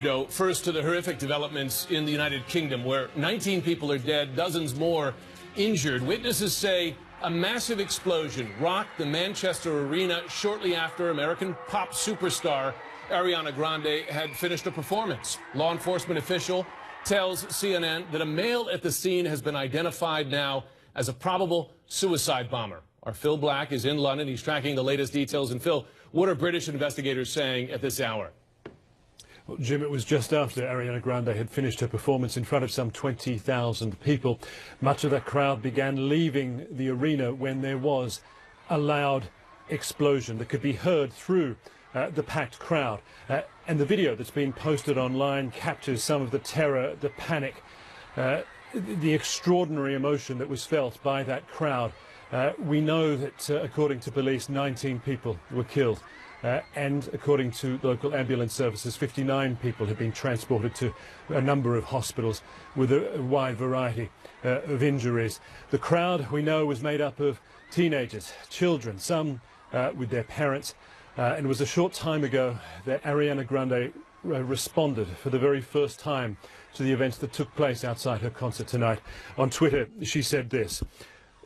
First to the horrific developments in the United Kingdom, where 19 people are dead, dozens more injured. Witnesses say a massive explosion rocked the Manchester arena shortly after American pop superstar Ariana Grande had finished a performance. Law enforcement official tells CNN that a male at the scene has been identified now as a probable suicide bomber. Our Phil Black is in London. He's tracking the latest details. And Phil, what are British investigators saying at this hour? Well, Jim, it was just after Ariana Grande had finished her performance in front of some 20,000 people. Much of that crowd began leaving the arena when there was a loud explosion that could be heard through the packed crowd. And the video that's been posted online captures some of the terror, the panic, the extraordinary emotion that was felt by that crowd. We know that, according to police, 19 people were killed. And according to local ambulance services, 59 people have been transported to a number of hospitals with a wide variety of injuries. The crowd, we know, was made up of teenagers, children, some with their parents. And it was a short time ago that Ariana Grande responded for the very first time to the events that took place outside her concert tonight. On Twitter, she said this: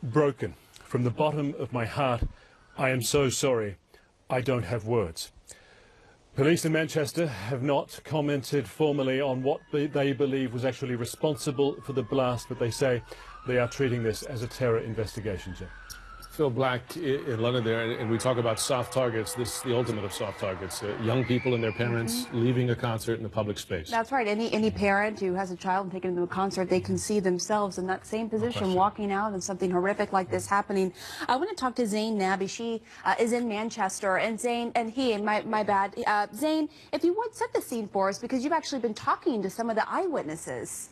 "Broken. From the bottom of my heart, I am so sorry. I don't have words." Police in Manchester have not commented formally on what they believe was actually responsible for the blast, but they say they are treating this as a terror investigation, Jim. Phil Black in London there, and we talk about soft targets. This is the ultimate of soft targets. Young people and their parents leaving a concert in the public space. That's right. Any parent who has a child and taken them to a concert, they can see themselves in that same position, walking out and something horrific like this happening. I want to talk to Zane Nabby. She is in Manchester. And Zane, Zane, if you would set the scene for us, because you've actually been talking to some of the eyewitnesses.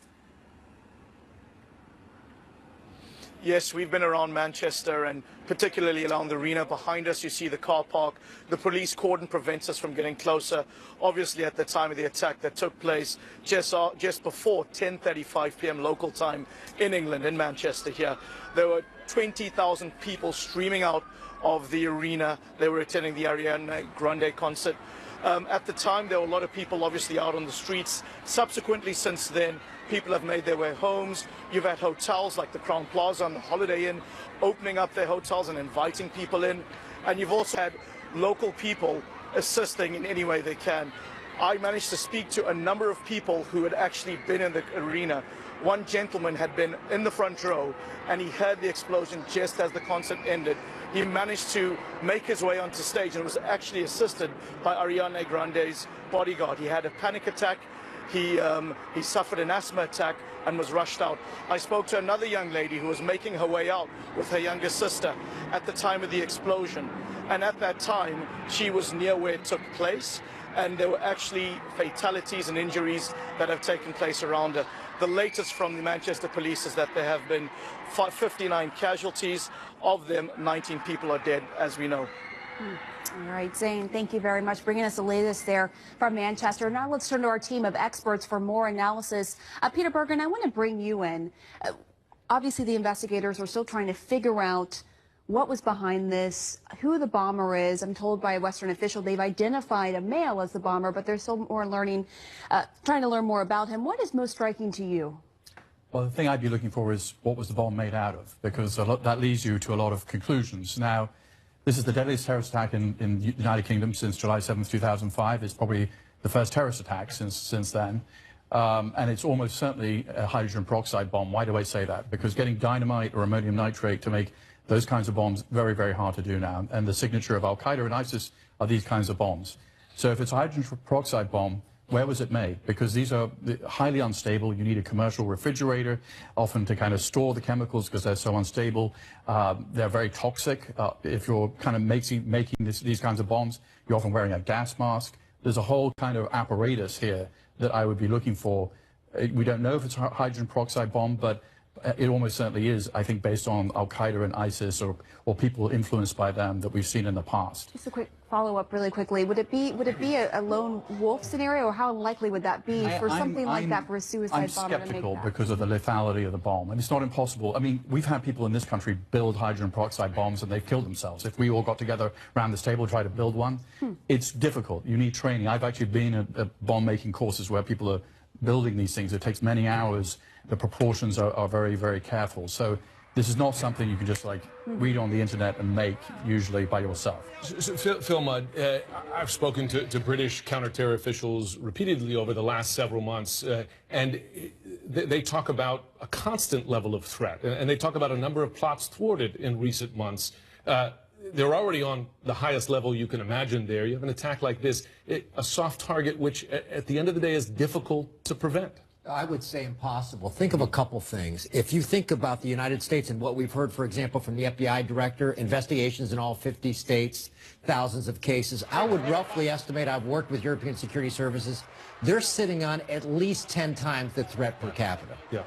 Yes, we've been around Manchester and particularly around the arena. Behind us, you see the car park. The police cordon prevents us from getting closer. Obviously, at the time of the attack that took place just before 10:35 p.m. local time in England, in Manchester here, there were 20,000 people streaming out of the arena. They were attending the Ariana Grande concert. At the time, there were a lot of people obviously out on the streets. Subsequently, since then, people have made their way homes. You've had hotels like the Crown Plaza and the Holiday Inn opening up their hotels and inviting people in. And you've also had local people assisting in any way they can. I managed to speak to a number of people who had actually been in the arena. One gentleman had been in the front row and he heard the explosion just as the concert ended. He managed to make his way onto stage and was actually assisted by Ariana Grande's bodyguard. He had a panic attack. He suffered an asthma attack and was rushed out. I spoke to another young lady who was making her way out with her younger sister at the time of the explosion. And at that time, she was near where it took place. And there were actually fatalities and injuries that have taken place around her. The latest from the Manchester police is that there have been 59 casualties. Of them, 19 people are dead, as we know. All right, Zane, thank you very much, bringing us the latest there from Manchester. Now let's turn to our team of experts for more analysis. Peter Bergen, I want to bring you in. Obviously, the investigators are still trying to figure out what was behind this, who the bomber is. I'm told by a Western official they've identified a male as the bomber, but they're still more trying to learn more about him. What is most striking to you? Well, the thing I'd be looking for is what was the bomb made out of, because that leads you to a lot of conclusions. Now, this is the deadliest terrorist attack in the United Kingdom since July 7th, 2005. It's probably the first terrorist attack since then. And it's almost certainly a hydrogen peroxide bomb. Why do I say that? Because getting dynamite or ammonium nitrate to make those kinds of bombs very, very hard to do now. And the signature of Al-Qaeda and ISIS are these kinds of bombs. So if it's a hydrogen peroxide bomb, where was it made? Because these are highly unstable. You need a commercial refrigerator, often to kind of store the chemicals because they're so unstable. They're very toxic. If you're kind of making these kinds of bombs, you're often wearing a gas mask. There's a whole kind of apparatus here that I would be looking for. We don't know if it's a hydrogen peroxide bomb, but it almost certainly is, I think, based on Al-Qaeda and ISIS or people influenced by them that we've seen in the past. Just a quick follow-up really quickly. Would it be a lone wolf scenario, or how likely would that be for something like that, for a suicide bomber to make that? I'm skeptical because of the lethality of the bomb. And it's not impossible. I mean, we've had people in this country build hydrogen peroxide bombs and they've killed themselves. If we all got together around this table and tried to build one, it's difficult. You need training. I've actually been at bomb-making courses where people are building these things. It takes many hours. The proportions are very, very careful. So this is not something you can just like read on the internet and make usually by yourself. So, Phil Mudd, I've spoken to British counter-terror officials repeatedly over the last several months, and they talk about a constant level of threat, and they talk about a number of plots thwarted in recent months. They're already on the highest level you can imagine there. You have an attack like this, a soft target which at the end of the day is difficult to prevent. I would say impossible. Think of a couple things. If you think about the United States and what we've heard, for example, from the FBI director, investigations in all 50 states, thousands of cases, I would roughly estimate, I've worked with European security services, they're sitting on at least 10 times the threat per capita. Yeah.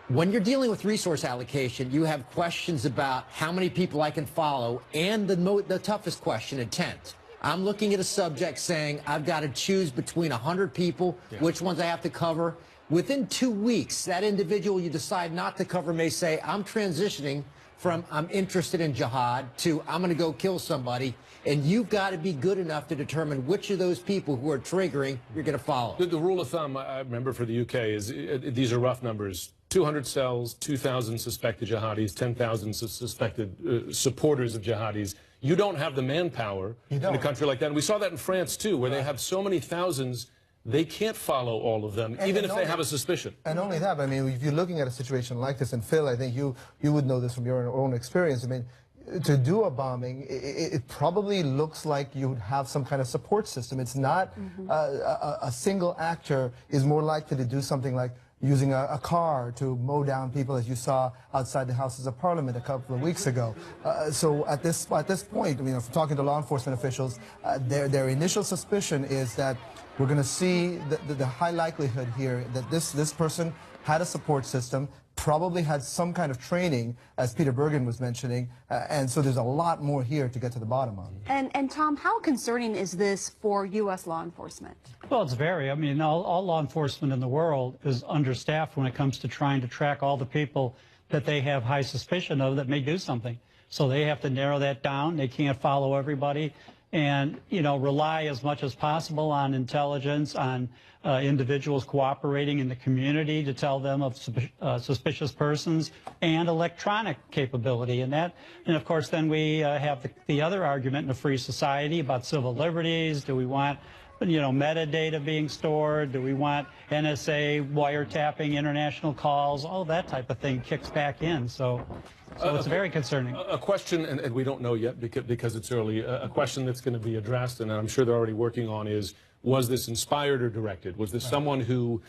When you're dealing with resource allocation, you have questions about how many people I can follow, and the toughest question, intent. I'm looking at a subject saying, I've got to choose between 100 people, which ones I have to cover. Within 2 weeks, that individual you decide not to cover may say, I'm transitioning from I'm interested in jihad to I'm going to go kill somebody. And you've got to be good enough to determine which of those people who are triggering you're going to follow. The rule of thumb, I remember for the UK, is these are rough numbers. 200 cells, 2,000 suspected jihadis, 10,000 suspected supporters of jihadis. You don't have the manpower in a country like that. And we saw that in France, too, where they have so many thousands, they can't follow all of them, even if they have a suspicion. And only that, I mean, if you're looking at a situation like this, and Phil, I think you would know this from your own experience, I mean, to do a bombing, it probably looks like you would have some kind of support system. It's not a single actor is more likely to do something like using a car to mow down people, as you saw outside the Houses of Parliament a couple of weeks ago. So at this point, I mean, if talking to law enforcement officials, their initial suspicion is that we're going to see the high likelihood here that this person had a support system, probably had some kind of training, as Peter Bergen was mentioning, and so there's a lot more here to get to the bottom of. And Tom, how concerning is this for U.S. law enforcement? Well, it's very. I mean, all law enforcement in the world is understaffed when it comes to trying to track all the people that they have high suspicion of that may do something. So they have to narrow that down. They can't follow everybody. And, you know, rely as much as possible on intelligence, on individuals cooperating in the community to tell them of suspicious persons, and electronic capability. And of course, then we have the other argument in a free society about civil liberties. Do we want, you know, metadata being stored? Do we want NSA wiretapping international calls? All that type of thing kicks back in. So it's very concerning. A question, and we don't know yet because it's early, a question that's going to be addressed, and I'm sure they're already working on, is, was this inspired or directed? Was this someone who,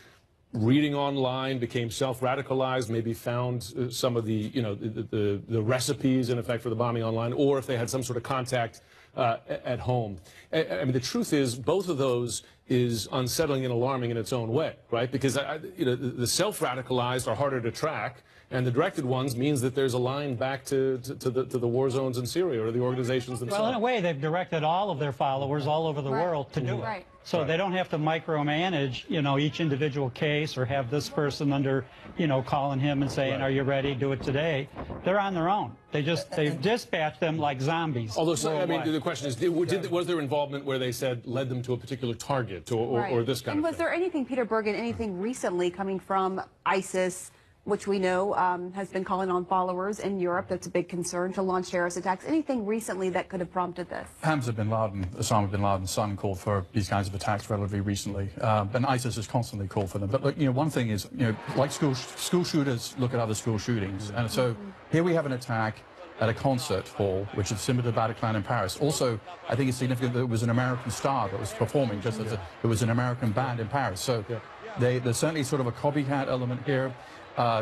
reading online, became self-radicalized, maybe found some of the, you know, the recipes, in effect, for the bombing online, or if they had some sort of contact at home? I mean, the truth is, both of those is unsettling and alarming in its own way, right? Because you know, the self-radicalized are harder to track, and the directed ones means that there's a line back to the war zones in Syria or the organizations themselves. Well, in a way, they've directed all of their followers all over the world to do it. So they don't have to micromanage, you know, each individual case, or have this person under, you know, calling him and saying, are you ready? Do it today. They're on their own. They dispatch them like zombies. Although, I mean, the question is, was there involvement where they said led them to a particular target or this kind of thing? And was there anything, Peter Bergen, anything recently coming from ISIS, which we know has been calling on followers in Europe, that's a big concern, to launch terrorist attacks? Anything recently that could have prompted this? Hamza bin Laden, Osama bin Laden's son, called for these kinds of attacks relatively recently, and ISIS has constantly called for them. But look, you know, one thing is, you know, like school shooters look at other school shootings, and so here we have an attack at a concert hall, which is similar to the Bataclan in Paris. Also, I think it's significant that it was an American star that was performing, just as it was an American band in Paris. So there's certainly sort of a copycat element here.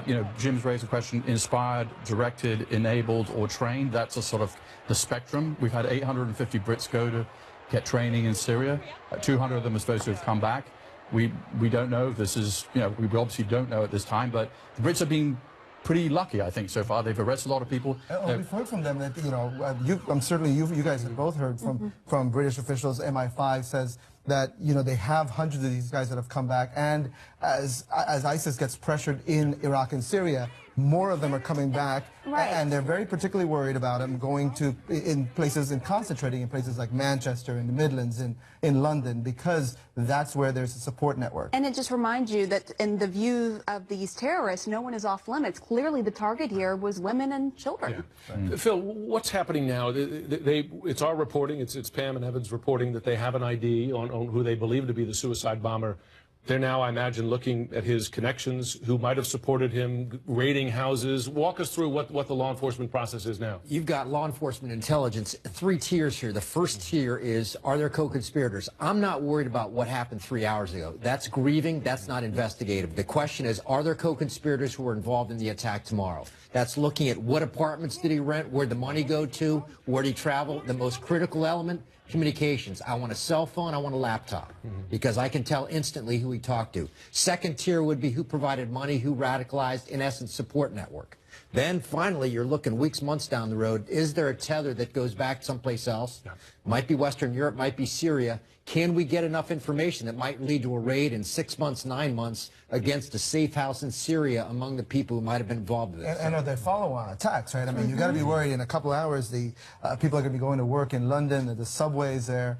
You know, Jim's raised a question: inspired, directed, enabled, or trained. That's a sort of the spectrum. We've had 850 Brits go to get training in Syria. 200 of them are supposed to have come back. We don't know if this is, you know, we obviously don't know at this time, but the Brits are being pretty lucky, I think, so far. They've arrested a lot of people. We've heard from them that, you know, certainly you guys have both heard from British officials. MI5 says that, you know, they have hundreds of these guys that have come back, and as ISIS gets pressured in Iraq and Syria, more of them are coming back, and they're very particularly worried about them going to in places and concentrating in places like Manchester, in the Midlands, in London, because that's where there's a support network. And it just reminds you that in the view of these terrorists, no one is off limits. Clearly the target here was women and children. Yeah. Phil, what's happening now? It's our reporting, it's Pam and Evan's reporting that they have an ID on who they believe to be the suicide bomber. They're now, I imagine, looking at his connections, who might have supported him, raiding houses. Walk us through what the law enforcement process is now. You've got law enforcement intelligence, 3 tiers here. The first tier is, are there co-conspirators? I'm not worried about what happened 3 hours ago. That's grieving. That's not investigative. The question is, are there co-conspirators who were involved in the attack tomorrow? That's looking at what apartments did he rent, where'd the money go to, where'd he travel. The most critical element, communications. I want a cell phone, I want a laptop, because I can tell instantly who he talked to. Second tier would be who provided money, who radicalized, in essence, support network. Then finally, you're looking weeks, months down the road, is there a tether that goes back someplace else? Might be Western Europe, might be Syria. Can we get enough information that might lead to a raid in 6 months, 9 months against a safe house in Syria among the people who might have been involved with this? And are there follow-on attacks, right? I mean, you got to be worried in a couple hours the people are going to be going to work in London, the subways there,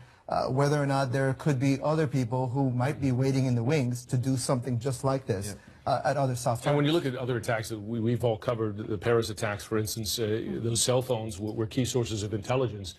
whether or not there could be other people who might be waiting in the wings to do something just like this. At other South And when you look at other attacks that we've all covered, the Paris attacks, for instance, those cell phones were key sources of intelligence.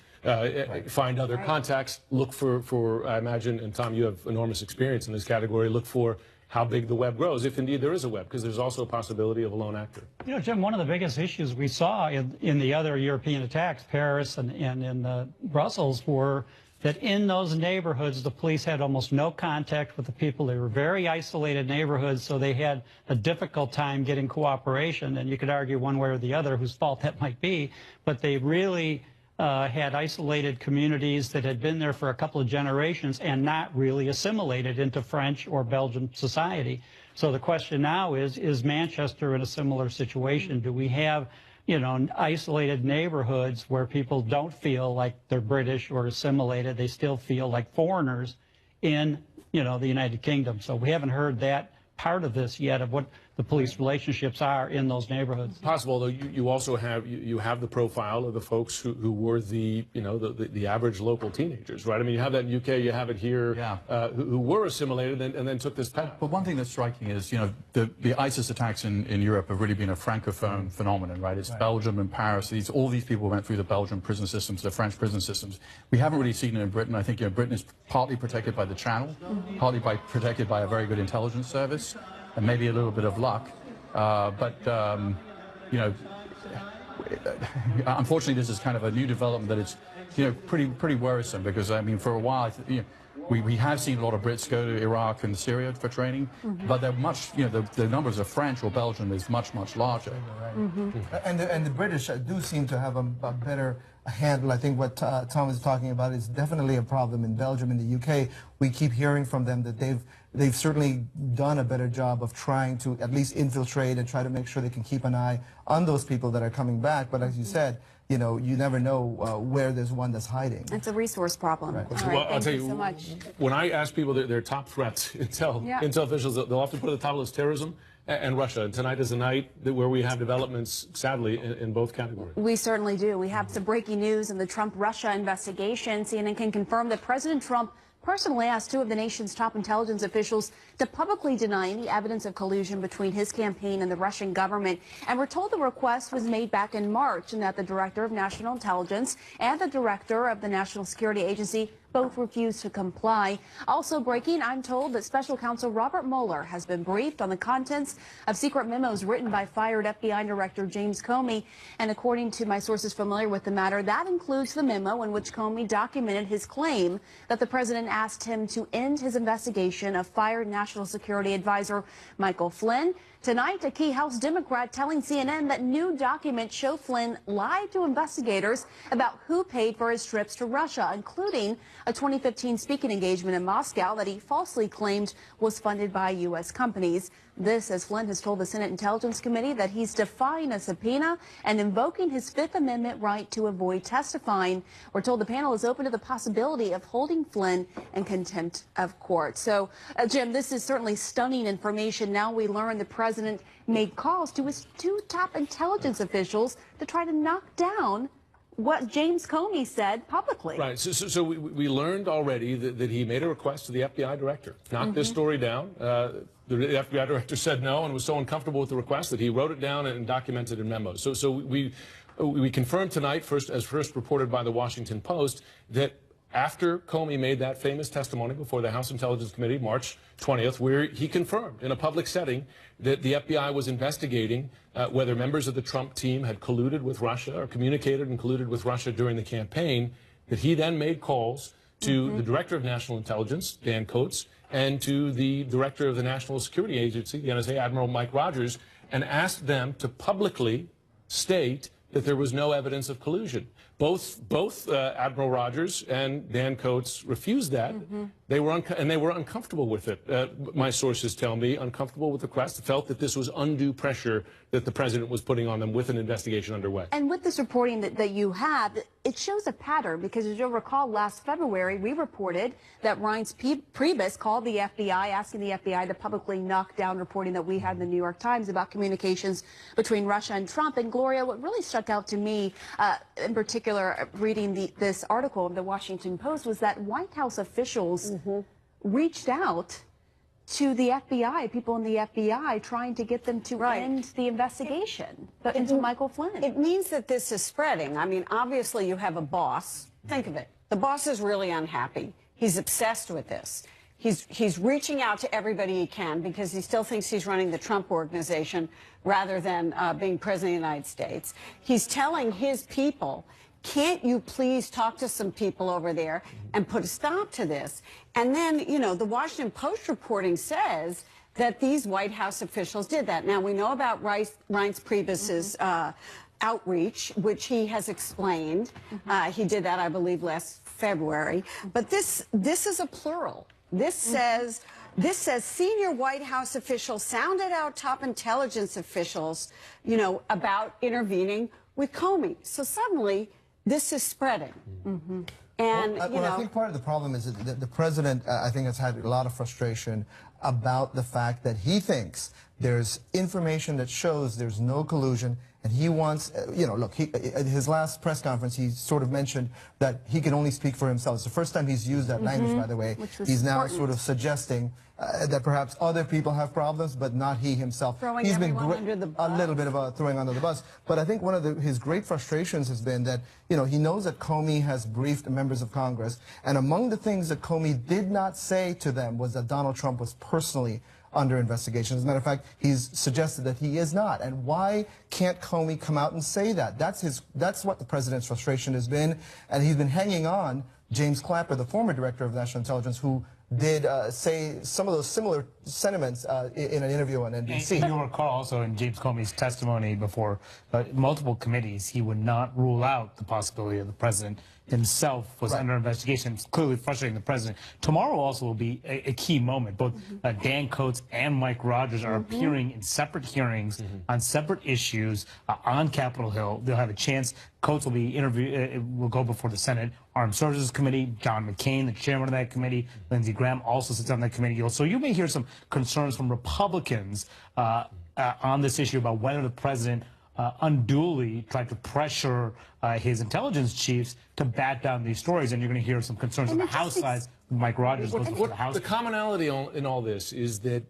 Find other contacts, look for, I imagine, and Tom, you have enormous experience in this category, look for how big the web grows, if indeed there is a web, because there's also a possibility of a lone actor. You know, Jim, one of the biggest issues we saw in the other European attacks, Paris and in Brussels, were that in those neighborhoods, the police had almost no contact with the people. They were very isolated neighborhoods, so they had a difficult time getting cooperation. And you could argue one way or the other whose fault that might be, but they really had isolated communities that had been there for a couple of generations and not really assimilated into French or Belgian society. So the question now is Manchester in a similar situation? Do we have, you know, isolated neighborhoods where people don't feel like they're British or assimilated? They still feel like foreigners in, you know, the United Kingdom. So we haven't heard that part of this yet, of what the police relationships are in those neighborhoods. Possible, though, you also have you have the profile of the folks who were the the average local teenagers, right? I mean, you have that in UK, you have it here, who were assimilated and then took this path. But one thing that's striking is, you know, the ISIS attacks in Europe have really been a francophone phenomenon, right? It's Belgium and Paris. All these people went through the Belgian prison systems, the French prison systems. We haven't really seen it in Britain. I think, you know, Britain is partly protected by the Channel, partly protected by a very good intelligence service, and maybe a little bit of luck. You know, unfortunately, this is kind of a new development that it's, you know, pretty worrisome, because, I mean, for a while, you know, we have seen a lot of Brits go to Iraq and Syria for training, but they're much, you know, the numbers of French or Belgian is much larger. And the British do seem to have a better handle. I think what Tom is talking about is definitely a problem in Belgium. In the UK, we keep hearing from them that they've certainly done a better job of trying to at least infiltrate and try to make sure they can keep an eye on those people that are coming back. But as you said, you know, you never know where there's one that's hiding. It's a resource problem. Right. All right, Well, I'll thank tell you so much. When I ask people their top threats, intel officials, they'll often put at the top of the list terrorism and Russia. And tonight is a night where we have developments, sadly, in both categories. We certainly do. We have some breaking news in the Trump-Russia investigation. CNN can confirm that President Trump personally asked 2 of the nation's top intelligence officials to publicly deny any evidence of collusion between his campaign and the Russian government. And we're told the request was made back in March and that the Director of National Intelligence and the Director of the National Security Agency both refused to comply. Also breaking, I'm told that Special Counsel Robert Mueller has been briefed on the contents of secret memos written by fired FBI Director James Comey. And according to my sources familiar with the matter, that includes the memo in which Comey documented his claim that the president asked him to end his investigation of fired National National Security Advisor Michael Flynn. Tonight, a key House Democrat telling CNN that new documents show Flynn lied to investigators about who paid for his trips to Russia, including a 2015 speaking engagement in Moscow that he falsely claimed was funded by U.S. companies. This, as Flynn has told the Senate Intelligence Committee that he's defying a subpoena and invoking his Fifth Amendment right to avoid testifying. We're told the panel is open to the possibility of holding Flynn in contempt of court. So, Jim, this is certainly stunning information. Now we learn the president made calls to his two top intelligence officials to try to knock down what James Comey said publicly. Right. So we learned already that he made a request to the FBI director. Knock this story down. The FBI director said no and was so uncomfortable with the request that he wrote it down and documented in memos. So we confirmed tonight, first reported by the Washington Post, that after Comey made that famous testimony before the House Intelligence Committee, March 20th, where he confirmed in a public setting that the FBI was investigating whether members of the Trump team had colluded with Russia or communicated and colluded with Russia during the campaign, that he then made calls to the Director of National Intelligence, Dan Coates, and to the Director of the National Security Agency, the NSA, Admiral Mike Rogers, and asked them to publicly state that there was no evidence of collusion. Both Admiral Rogers and Dan Coates refused that. They were uncomfortable with it. My sources tell me uncomfortable with the request, felt that this was undue pressure that the president was putting on them with an investigation underway. And with this reporting that you have, it shows a pattern, because as you'll recall, last February we reported that Reince Priebus called the FBI asking the FBI to publicly knock down reporting that we had in the New York Times about communications between Russia and Trump. And Gloria, what really stuck out to me in particular reading this article of the Washington Post was that White House officials reached out to the FBI, people in the FBI, trying to get them to end the investigation into Michael Flynn. It means that this is spreading. I mean, obviously you have a boss. Think of it. The boss is really unhappy. He's obsessed with this. He's reaching out to everybody he can because he still thinks he's running the Trump organization rather than being president of the United States. He's telling his people, can't you please talk to some people over there and put a stop to this? And then, you know, the Washington Post reporting says that these White House officials did that. Now, we know about Reince Priebus's outreach, which he has explained. He did that, I believe, last February. But this is a plural. This says senior White House officials sounded out top intelligence officials, you know, about intervening with Comey. So suddenly, this is spreading. And, you know, I think part of the problem is that the president, I think, has had a lot of frustration about the fact that he thinks there's information that shows there's no collusion, and he wants, you know, look, at his last press conference, he sort of mentioned that he can only speak for himself. It's the first time he's used that language, by the way. He's now sort of suggesting that perhaps other people have problems, but not he himself. He's been under the bus. A little bit of a throwing under the bus. But I think one of his great frustrations has been that, you know, he knows that Comey has briefed members of Congress, and among the things that Comey did not say to them was that Donald Trump was personally under investigation. As a matter of fact, he's suggested that he is not. And why can't Comey come out and say that? That's what the president's frustration has been. And he's been hanging on James Clapper, the former director of national intelligence, who did say some of those similar sentiments in an interview on NBC. And you'll recall also in James Comey's testimony before multiple committees, he would not rule out the possibility of the president himself was under investigation. It's clearly frustrating the president. Tomorrow also will be a key moment. Both Dan Coates and Mike Rogers are appearing in separate hearings on separate issues on Capitol Hill. They'll have a chance. Coates will be will go before the Senate Armed Services Committee. John McCain, the chairman of that committee, Lindsey Graham also sits on that committee. So you may hear some concerns from Republicans on this issue about whether the president unduly tried to pressure his intelligence chiefs to bat down these stories, and you're going to hear some concerns on the House side. Mike Rogers goes to the House. The commonality in all this is that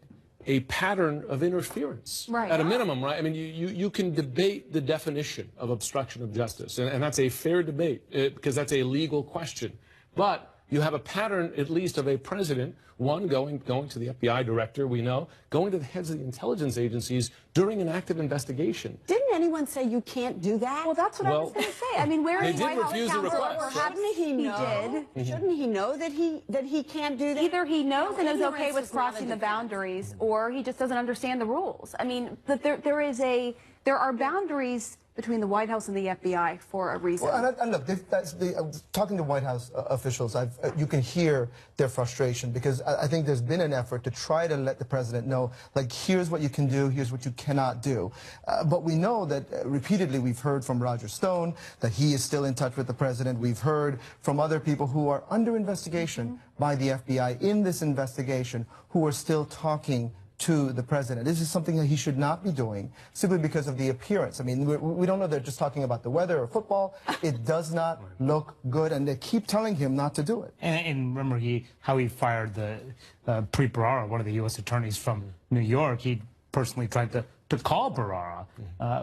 a pattern of interference, at a minimum, right? I mean, you can debate the definition of obstruction of justice, and that's a fair debate because that's a legal question. But you have a pattern, at least, of a president, one, going to the FBI director, we know, going to the heads of the intelligence agencies during an active investigation. Didn't anyone say you can't do that? Well, that's what I was going to say. I mean, where they is did White House refuse the counsel? request. Shouldn't he know? did. Shouldn't he know that he can't do that? Either he knows and is okay Ignorance with is not a crossing the defense. boundaries, or he just doesn't understand the rules. I mean, but there are boundaries between the White House and the FBI for a reason. Well, and look, talking to White House officials, you can hear their frustration, because I think there's been an effort to try to let the president know, like, here's what you can do, here's what you cannot do. But we know that repeatedly we've heard from Roger Stone that he is still in touch with the president. We've heard from other people who are under investigation by the FBI in this investigation who are still talking to the president. This is something that he should not be doing, simply because of the appearance. I mean, we don't know they're just talking about the weather or football. It does not look good, and they keep telling him not to do it. And remember how he fired the Preet Bharara, one of the U.S. attorneys from New York. He personally tried to call Bharara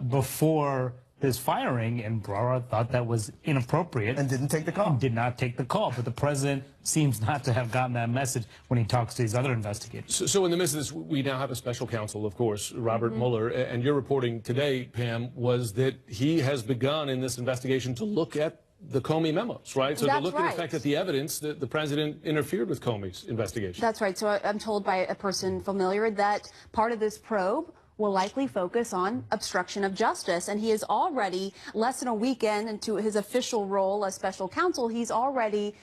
before his firing, and Bharara thought that was inappropriate. And didn't take the call. And did not take the call. But the president seems not to have gotten that message when he talks to these other investigators. So in the midst of this, we now have a special counsel, of course, Robert Mueller, and your reporting today, Pam, was that he has begun in this investigation to look at the Comey memos, right? So to look at the fact that the evidence that the president interfered with Comey's investigation. That's right. So I'm told by a person familiar that part of this probe will likely focus on obstruction of justice. And he is already, less than a weekend into his official role as special counsel, he's already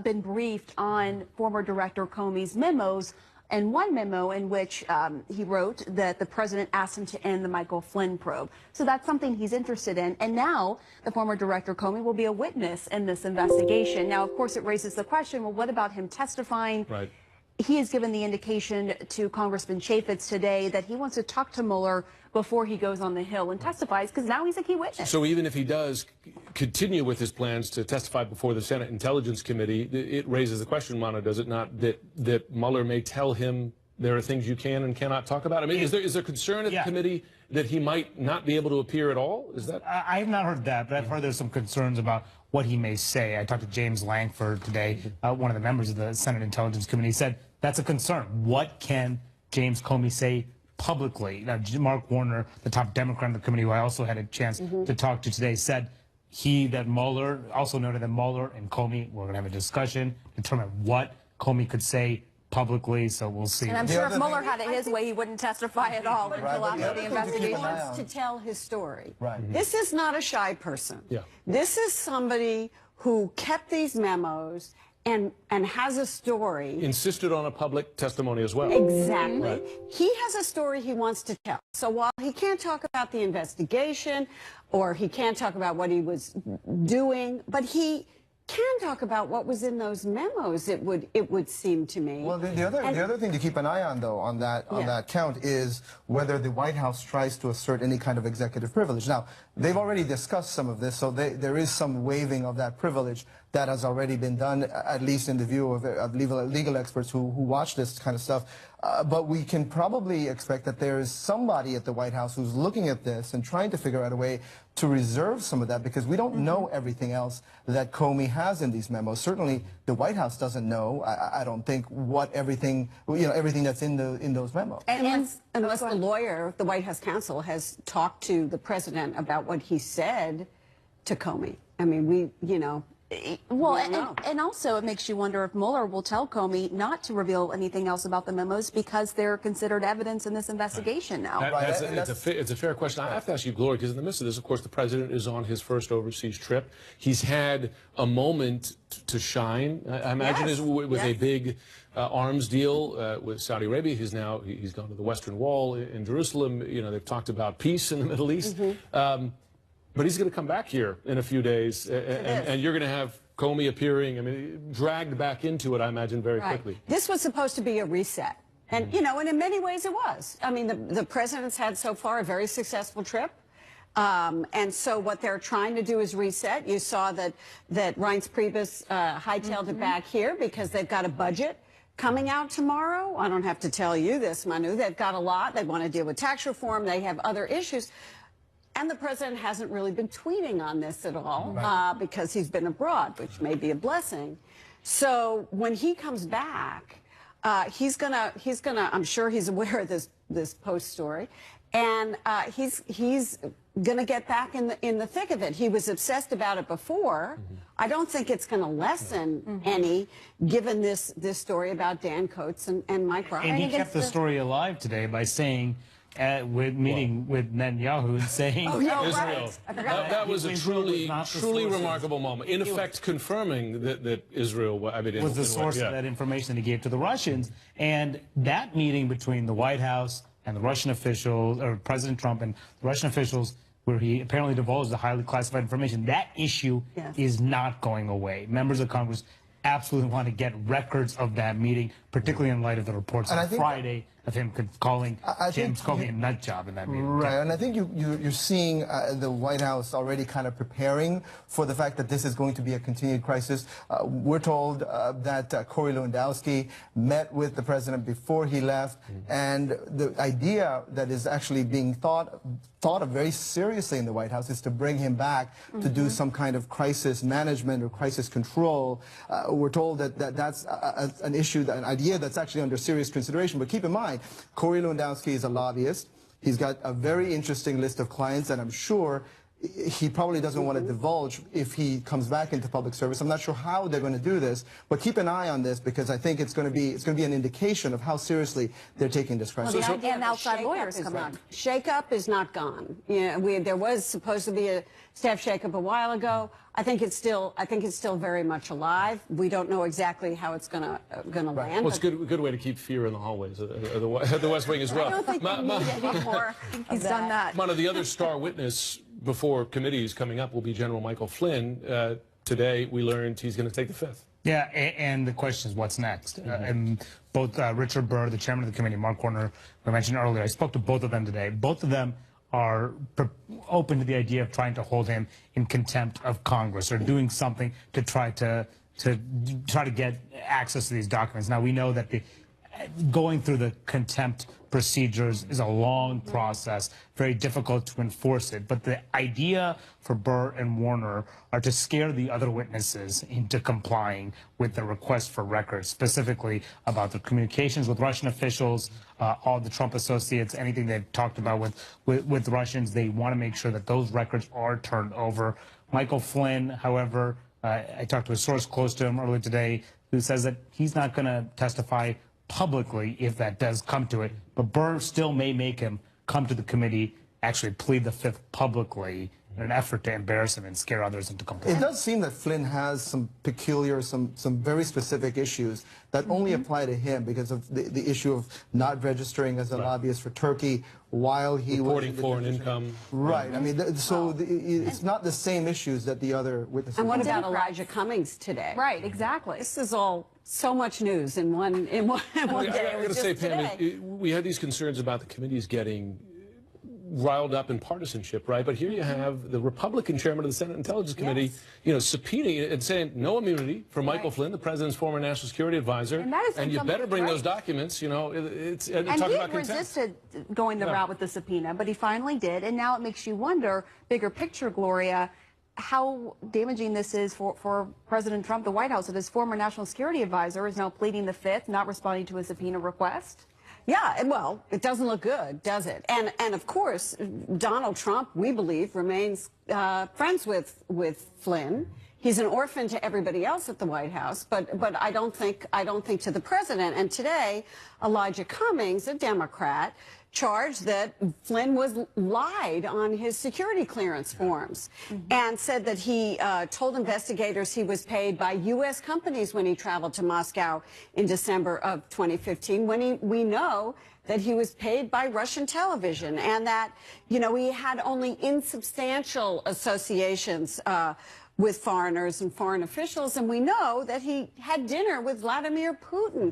been briefed on former Director Comey's memos, and one memo in which he wrote that the president asked him to end the Michael Flynn probe. So that's something he's interested in. And now the former Director Comey will be a witness in this investigation. Now, of course, it raises the question, well, what about him testifying? Right. He has given the indication to Congressman Chaffetz today that he wants to talk to Mueller before he goes on the Hill and testifies, because now he's a key witness. So even if he does continue with his plans to testify before the Senate Intelligence Committee, it raises the question, Mana, does it not, that Mueller may tell him there are things you can and cannot talk about? I mean, is there concern at the committee that he might not be able to appear at all? Is that? I have not heard that, but I've heard there's some concerns about what he may say. I talked to James Lankford today, one of the members of the Senate Intelligence Committee. He said that's a concern. What can James Comey say publicly? Now, Mark Warner, the top Democrat in the committee, who I also had a chance to talk to today, said that Mueller, also noted that Mueller and Comey were going to have a discussion, determine what Comey could say publicly, so we'll see. And I'm sure if Mueller had it his way, he wouldn't testify at all until after the investigation. He wants to tell his story. Right. This is not a shy person. Yeah. This is somebody who kept these memos and has a story. Insisted on a public testimony as well. Exactly. Right. He has a story he wants to tell. So while he can't talk about the investigation, or he can't talk about what he was doing, but he can talk about what was in those memos, it would seem to me. Well, the other thing to keep an eye on, though, on that count is whether the White House tries to assert any kind of executive privilege. Now, they've already discussed some of this, so there is some waiving of that privilege that has already been done, at least in the view of legal experts who watch this kind of stuff. But we can probably expect that there is somebody at the White House who's looking at this and trying to figure out a way to reserve some of that, because we don't know everything else that Comey has in these memos. Certainly, the White House doesn't know, I don't think, what everything that's in those memos. Unless the lawyer, the White House counsel, has talked to the president about what he said to Comey. I mean, Well, and also it makes you wonder if Mueller will tell Comey not to reveal anything else about the memos because they're considered evidence in this investigation now. It's a fair question. I have to ask you, Gloria, because in the midst of this, of course, the president is on his first overseas trip. He's had a moment to shine, I imagine, with a big arms deal with Saudi Arabia. He's gone to the Western Wall in Jerusalem. You know, they've talked about peace in the Middle East. But he's going to come back here in a few days, and you're going to have Comey appearing, I mean, dragged back into it, I imagine, very quickly. This was supposed to be a reset. And, and in many ways it was. I mean, the president's had so far a very successful trip. And so what they're trying to do is reset. You saw that Reince Priebus hightailed it back here because they've got a budget coming out tomorrow. I don't have to tell you this, Manu. They've got a lot. They want to deal with tax reform. They have other issues. And the president hasn't really been tweeting on this at all because he's been abroad, which may be a blessing. So when he comes back, he's gonna. I'm sure he's aware of this Post story, and he's gonna get back in the thick of it. He was obsessed about it before. I don't think it's gonna lessen any, given this story about Dan Coates and Mike Roberts. And he kept the story alive today by saying, with meeting with Netanyahu, and saying, Israel. Right. I forgot That was a Israel truly was not the truly source remarkable moment. In effect, confirming that Israel was the source of that information he gave to the Russians. And that meeting between the White House and the Russian officials, or President Trump and the Russian officials, where he apparently divulged the highly classified information, that issue is not going away. Members of Congress absolutely want to get records of that meeting, particularly in light of the reports on Friday of him calling James Comey a nut job in that meeting. Right, and I think you're seeing the White House already kind of preparing for the fact that this is going to be a continued crisis. We're told that Corey Lewandowski met with the president before he left, and the idea that is actually being thought of very seriously in the White House is to bring him back to do some kind of crisis management or crisis control. We're told that that's an issue, an idea that's actually under serious consideration. But keep in mind, Corey Lewandowski is a lobbyist. He's got a very interesting list of clients, and I'm sure he probably doesn't want to divulge if he comes back into public service. I'm not sure how they're going to do this, but keep an eye on this, because I think it's going to be an indication of how seriously they're taking this crisis. Well, and outside lawyers come out. Shake-up is not gone. There was supposed to be a staff shake-up a while ago. I think it's still very much alive. We don't know exactly how it's gonna land. Well, it's a good way to keep fear in the hallways of the West Wing as well. I don't think we need any more. He's done that. One of the other star witness before committees coming up will be General Michael Flynn. Today we learned he's going to take the fifth. Yeah, and the question is what's next. And both Richard Burr, the chairman of the committee, Mark Warner, who I mentioned earlier, I spoke to both of them today. Both of them are open to the idea of trying to hold him in contempt of Congress, or doing something to try to get access to these documents. Now, we know that going through the contempt procedures is a long process, very difficult to enforce it. But the idea for Burr and Warner are to scare the other witnesses into complying with the request for records, specifically about the communications with Russian officials, all the Trump associates, anything they've talked about with Russians. They want to make sure that those records are turned over. Michael Flynn, however, I talked to a source close to him earlier today who says that he's not going to testify publicly if that does come to it, but Burr still may make him come to the committee, actually plead the fifth publicly in an effort to embarrass him and scare others into compliance. It does seem that Flynn has some peculiar, some very specific issues that only apply to him because of the issue of not registering as a lobbyist for Turkey while he was reporting foreign income. Right. I mean, it's not the same issues that the other witnesses. And what about Elijah Cummings today? Right, exactly. This is all so much news in one day. I got to say, Pam, we had these concerns about the committees getting riled up in partisanship, right? But here you have the Republican chairman of the Senate Intelligence Committee, subpoenaing and saying no immunity for Michael Flynn, the president's former national security advisor, and you better bring those documents. It's and talk he about resisted going the route with the subpoena, but he finally did, and now it makes you wonder, bigger picture, Gloria, how damaging this is for President Trump, the White House, that his former national security advisor is now pleading the fifth, not responding to a subpoena request. Yeah, well, it doesn't look good, does it? And of course, Donald Trump, we believe, remains friends with Flynn. He's an orphan to everybody else at the White House, but I don't think to the president. And today, Elijah Cummings, a Democrat, charged that Flynn lied on his security clearance forms and said that he told investigators he was paid by U.S. companies when he traveled to Moscow in December of 2015, when we know that he was paid by Russian television, and that, he had only insubstantial associations with foreigners and foreign officials, and we know that he had dinner with Vladimir Putin.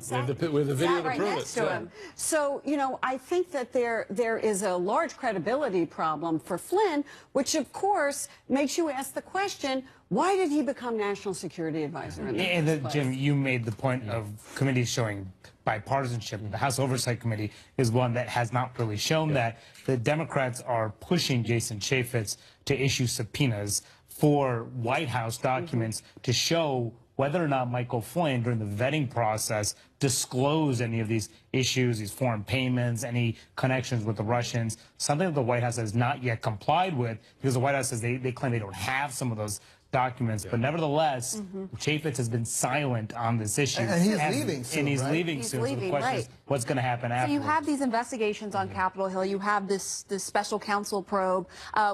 With the video to right prove next it. to him. So, I think that there is a large credibility problem for Flynn, which of course makes you ask the question, why did he become National Security Advisor in the first place? Jim, you made the point of committees showing bipartisanship. The House Oversight Committee is one that has not really shown that. The Democrats are pushing Jason Chaffetz to issue subpoenas for White House documents to show whether or not Michael Flynn, during the vetting process, disclosed any of these issues, these foreign payments, any connections with the Russians, something that the White House has not yet complied with, because the White House says they claim they don't have some of those documents. But nevertheless, Chaffetz has been silent on this issue. And he's leaving soon, And he's right? leaving He's soon. So the leaving, question is, right. what's going to happen So afterwards? you have these investigations on Capitol Hill. You have this special counsel probe.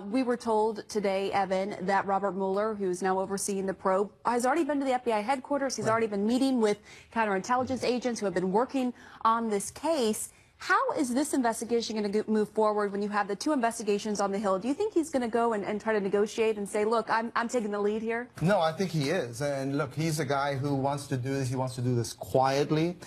We were told today, Evan, that Robert Mueller, who's now overseeing the probe, has already been to the FBI headquarters. He's already been meeting with counterintelligence agents who have been working on this case. How is this investigation going to move forward when you have the two investigations on the Hill? Do you think he's going to go and try to negotiate and say, look, I'm taking the lead here? No, I think he is. And look, he's a guy who wants to do this. He wants to do this quietly.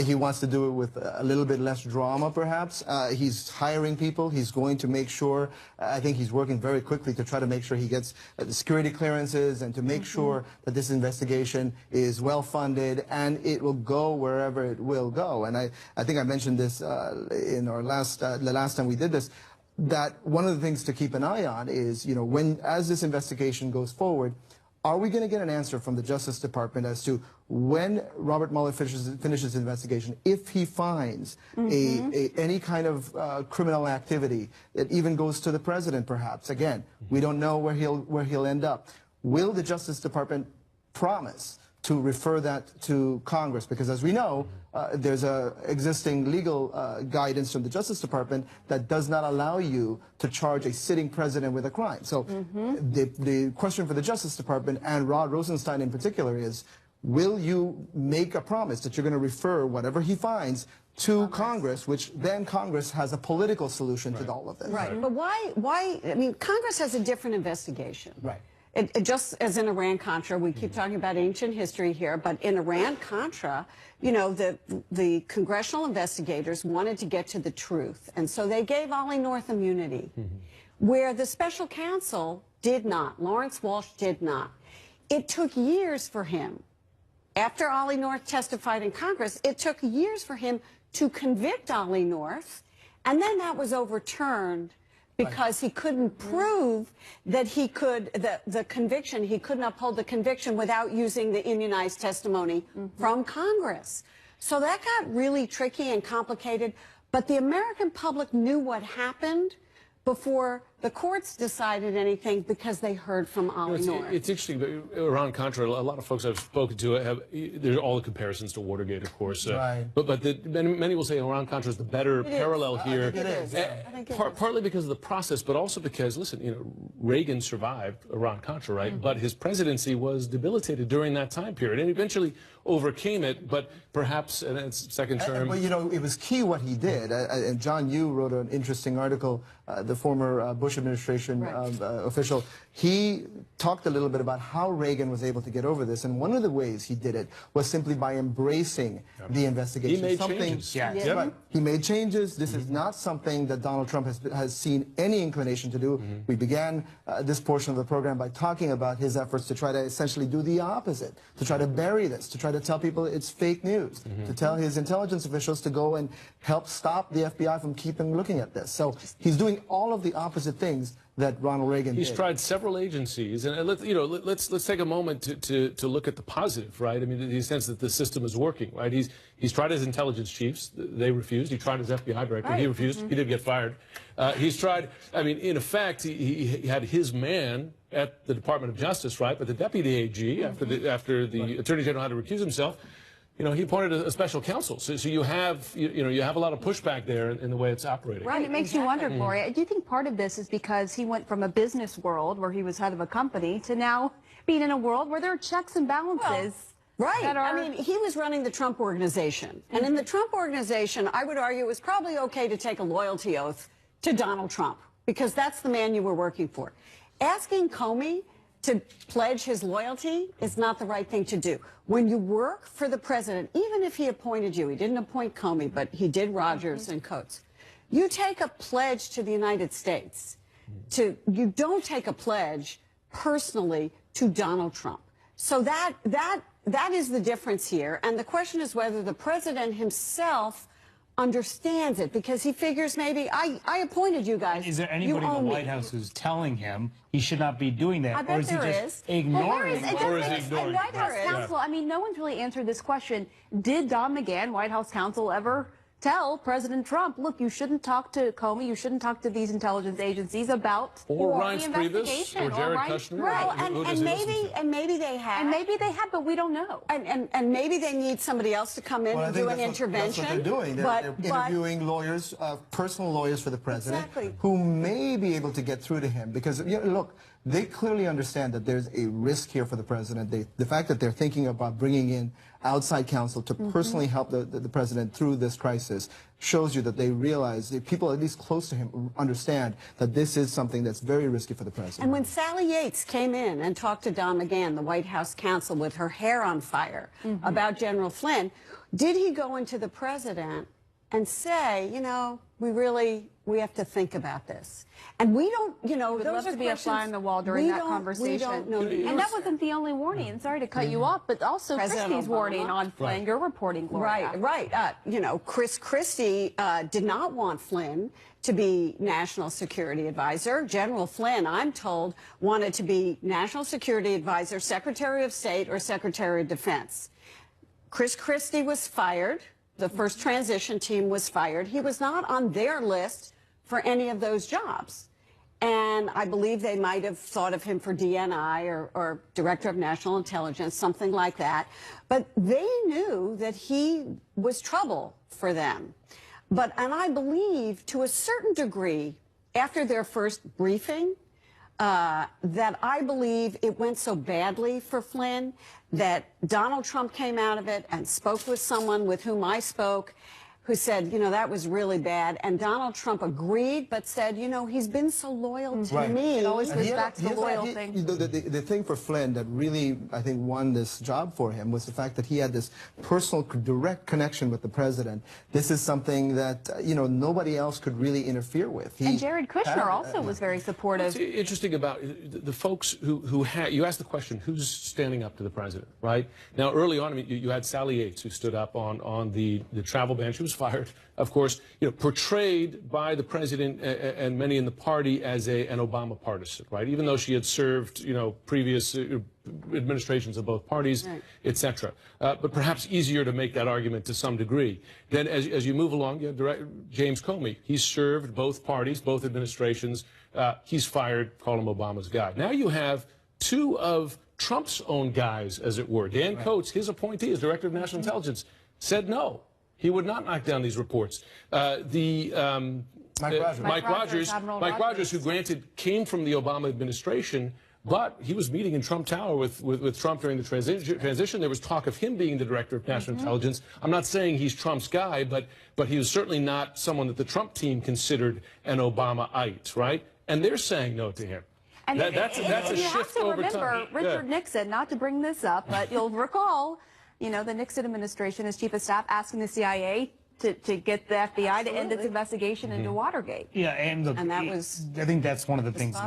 He wants to do it with a little bit less drama, perhaps. He's hiring people. He's going to make sure, I think he's working very quickly to try to make sure he gets the security clearances and to make sure that this investigation is well funded and it will go wherever it will go. And I think I mentioned this in our the last time we did this, that one of the things to keep an eye on is, you know, as this investigation goes forward, are we going to get an answer from the Justice Department as to when Robert Mueller finishes his investigation, if he finds any kind of criminal activity that even goes to the president, perhaps? Again, we don't know where he'll end up. Will the Justice Department promise to refer that to Congress? Because as we know, there's a existing legal guidance from the Justice Department that does not allow you to charge a sitting president with a crime. So the question for the Justice Department and Rod Rosenstein in particular is, will you make a promise that you're going to refer whatever he finds to Congress, which then Congress has a political solution to all of this? Right. But why, I mean, Congress has a different investigation. Right. It just as in Iran-Contra, we keep talking about ancient history here, but in Iran-Contra, you know, the congressional investigators wanted to get to the truth, and so they gave Ollie North immunity, where the special counsel did not. Lawrence Walsh did not. It took years for him. After Ollie North testified in Congress, it took years for him to convict Ollie North, and then that was overturned because he couldn't prove that he could, the conviction, he couldn't uphold the conviction without using the immunized testimony from Congress. So that got really tricky and complicated, but the American public knew what happened before the courts decided anything because they heard from Ollie North. It's interesting, but Iran-Contra, a lot of folks I've spoken to there's all the comparisons to Watergate, of course. Right. But many will say Iran-Contra is the better parallel here. I think it is. I think it is. Partly because of the process, but also because, listen, you know, Reagan survived Iran-Contra, right? But his presidency was debilitated during that time period, and eventually overcame it. But perhaps, and it's second term. Well, you know, it was key what he did. And John Yoo wrote an interesting article, the former Bush administration official. He talked a little bit about how Reagan was able to get over this, and one of the ways he did it was simply by embracing the investigation. He made changes. Yeah. Right. He made changes. This is not something that Donald Trump has seen any inclination to do. We began this portion of the program by talking about his efforts to try to essentially do the opposite, to try to bury this, to try to tell people it's fake news, to tell his intelligence officials to go and help stop the FBI from keeping looking at this. So he's doing all of the opposite things that Ronald Reagan did. He's tried several agencies, and let's take a moment to look at the positive, right? I mean, the sense that the system is working, right? He's tried his intelligence chiefs; they refused. He tried his FBI director; he refused. He did get fired. He's tried. I mean, in effect, he had his man at the Department of Justice, right? But the deputy AG, after the Attorney General had to recuse himself, you know, he appointed a special counsel. So you have, you have a lot of pushback there in the way it's operating. Right. It makes you wonder, Gloria, do you think part of this is because he went from a business world where he was head of a company to now being in a world where there are checks and balances? Well, right. I mean, he was running the Trump Organization. And in the Trump Organization, I would argue it was probably okay to take a loyalty oath to Donald Trump, because that's the man you were working for. Asking Comey to pledge his loyalty is not the right thing to do. When you work for the president, even if he appointed you, he didn't appoint Comey, but he did Rogers and Coates, you take a pledge to the United States. You don't take a pledge personally to Donald Trump. So that is the difference here. And the question is whether the president himself understands it because he figures maybe I appointed you guys. Is there anybody in the White House who's telling him he should not be doing that? I bet or is he there just is. ignoring Well, Or is he ignoring White House it? counsel, I mean, no one's really answered this question. Did Don McGahn, White House counsel, ever tell President Trump, look, you shouldn't talk to Comey, you shouldn't talk to these intelligence agencies about Or the Reince Priebus, investigation, or Jared Reince- Kushner. Well, Who does he listen to? and maybe they have. And maybe they have, but we don't know. And maybe they need somebody else to come in Well, I and think do an intervention. That's what they're doing. They're interviewing lawyers, personal lawyers for the president, Exactly. who may be able to get through to him. Because, you know, look, they clearly understand that there's a risk here for the president. The fact that they're thinking about bringing in outside counsel to personally help the president through this crisis shows you that they realize, that people at least close to him understand that this is something that's very risky for the president. And when Sally Yates came in and talked to Don McGahn, the White House counsel, with her hair on fire about General Flynn, did he go into the president and say, you know, we have to think about this? And we don't, you know, Would those love are to be a fly on the wall during that conversation. We don't know the and that answer. wasn't the only warning. And sorry to cut you off, but also President Christie's Obama. warning on Flynn. You're reporting, Gloria. Right. You know, Chris Christie did not want Flynn to be National Security Advisor. General Flynn, I'm told, wanted to be National Security Advisor, Secretary of State, or Secretary of Defense. Chris Christie was fired. The first transition team was fired. He was not on their list for any of those jobs. And I believe they might have thought of him for DNI or Director of National Intelligence, something like that. But they knew that he was trouble for them. And I believe, to a certain degree, after their first briefing, that I believe it went so badly for Flynn that Donald Trump came out of it and spoke with someone with whom I spoke, who said, you know, that was really bad. And Donald Trump agreed, but said, you know, he's been so loyal to me. It always goes back to the loyal thing. The thing for Flynn that really, I think, won this job for him was the fact that he had this personal, direct connection with the president. This is something that, you know, nobody else could really interfere with. And Jared Kushner also was very supportive. What's interesting about the folks who had, you asked the question, who's standing up to the president, right? Now, early on, I mean, you had Sally Yates, who stood up on the travel ban. She was fired, of course, you know, portrayed by the president and many in the party as an Obama partisan, right? Even though she had served, you know, previous administrations of both parties, right, etc. But perhaps easier to make that argument to some degree. Then as you move along, you have James Comey. He's served both parties, both administrations. He's fired, call him Obama's guy. Now you have two of Trump's own guys, as it were. Dan Coates, his appointee as Director of National Intelligence, said no. He would not knock down these reports. Mike Rogers, who granted came from the Obama administration, but he was meeting in Trump Tower with Trump during the transition. There was talk of him being the Director of National Intelligence. I'm not saying he's Trump's guy, but he was certainly not someone that the Trump team considered an Obama-ite, right? And they're saying no to him. And that's a you shift have to over remember, time. Richard Nixon, not to bring this up, but you'll recall, you know, the Nixon administration as chief of staff asking the CIA to get the FBI to end its investigation into Watergate. Yeah, and that was, I think that's one of the things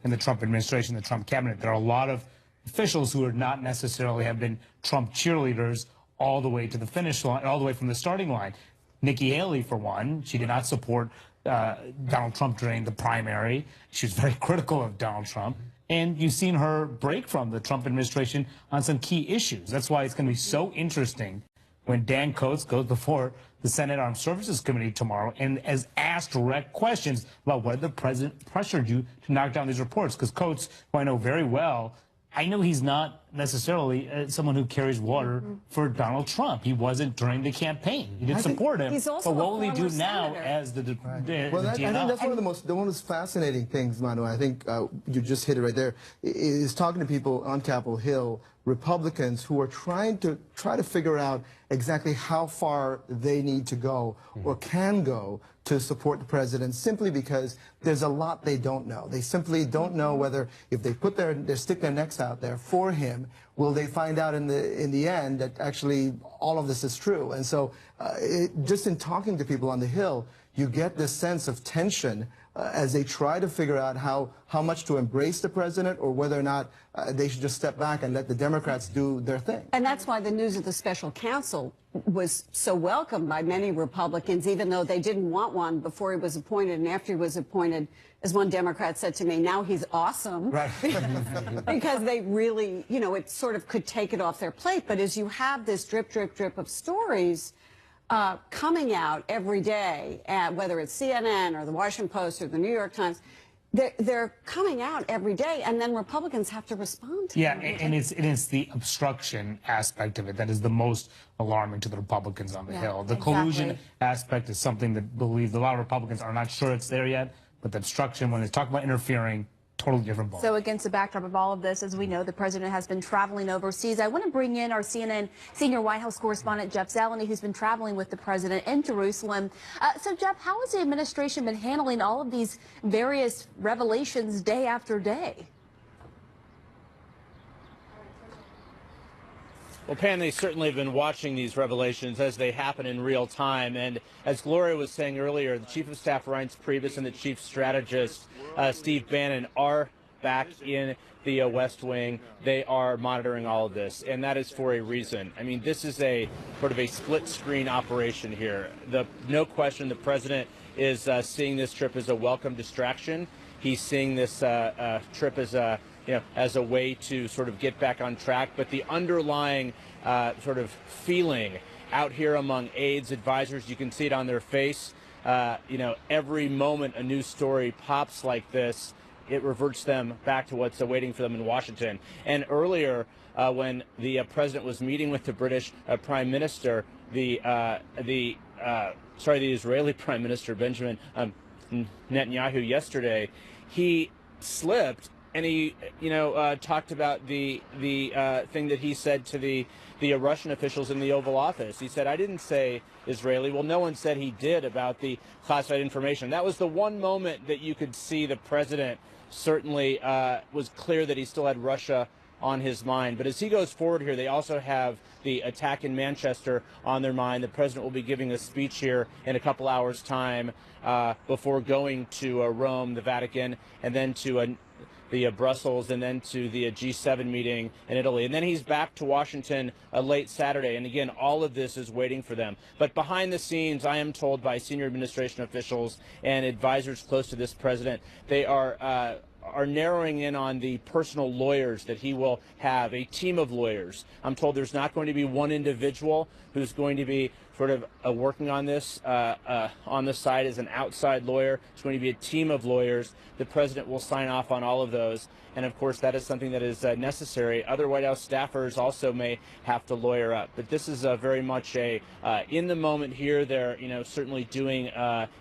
in the Trump administration, the Trump cabinet. There are a lot of officials who are not necessarily have been Trump cheerleaders all the way to the finish line, all the way from the starting line. Nikki Haley, for one, she did not support Donald Trump during the primary. She was very critical of Donald Trump. And you've seen her break from the Trump administration on some key issues. That's why it's going to be so interesting when Dan Coates goes before the Senate Armed Services Committee tomorrow and is asked direct questions about whether the president pressured you to knock down these reports. Because Coates, who I know very well, I know he's not necessarily someone who carries water for Donald Trump. He wasn't during the campaign. He didn't support him. He's also but what will he do senator. now as the Well, I think that's one of the most fascinating things, Manu. I think you just hit it right there. Is talking to people on Capitol Hill, Republicans who are trying to figure out exactly how far they need to go or can go to support the president, simply because there's a lot they don't know. They simply don't know whether, if they put stick their necks out there for him, will they find out in the end that actually all of this is true. And so just in talking to people on the Hill, you get this sense of tension as they try to figure out how much to embrace the president or whether or not they should just step back and let the Democrats do their thing. And that's why the news of the special counsel was so welcomed by many Republicans, even though they didn't want one before he was appointed and after he was appointed. As one Democrat said to me, now he's awesome. Right. Because they really, you know, it sort of could take it off their plate. But as you have this drip, drip, drip of stories coming out every day, whether it's CNN or the Washington Post or the New York Times, they're coming out every day, and then Republicans have to respond to them. And it's the obstruction aspect of it that is the most alarming to the Republicans on the Hill. The collusion aspect is something that a lot of Republicans are not sure it's there yet, but the obstruction, when they talk about interfering, totally different ball. So against the backdrop of all of this, as we know, the president has been traveling overseas. I want to bring in our CNN senior White House correspondent, Jeff Zeleny, who's been traveling with the president in Jerusalem. So, Jeff, how has the administration been handling all of these various revelations day after day? Well, Pam, they certainly have been watching these revelations as they happen in real time. And as Gloria was saying earlier, the Chief of Staff Reince Priebus and the Chief Strategist Steve Bannon are back in the West Wing. They are monitoring all of this, and that is for a reason. I mean, this is a sort of a split-screen operation here. No question the president is seeing this trip as a welcome distraction. He's seeing this trip as a as a way to sort of get back on track. But the underlying sort of feeling out here among aides, advisors, you can see it on their face. Every moment a news story pops like this, it reverts them back to what's awaiting for them in Washington. And earlier, when the president was meeting with the British Prime Minister, the Israeli Prime Minister Benjamin Netanyahu yesterday, he slipped. And he, talked about the thing that he said to the Russian officials in the Oval Office. He said, "I didn't say Israeli." Well, no one said he did about the classified information. That was the one moment that you could see the president certainly was clear that he still had Russia on his mind. But as he goes forward here, they also have the attack in Manchester on their mind. The president will be giving a speech here in a couple hours' time before going to Rome, the Vatican, and then to the Brussels, and then to the G7 meeting in Italy. And then he's back to Washington late Saturday. And again, all of this is waiting for them. But behind the scenes, I am told by senior administration officials and advisors close to this president, they are narrowing in on the personal lawyers that he will have, a team of lawyers. I'm told there's not going to be one individual who's going to be sort of working on this on the side as an outside lawyer. It's going to be a team of lawyers. The president will sign off on all of those. And of course, that is something that is necessary. Other White House staffers also may have to lawyer up. But this is very much a in the moment here. They're certainly doing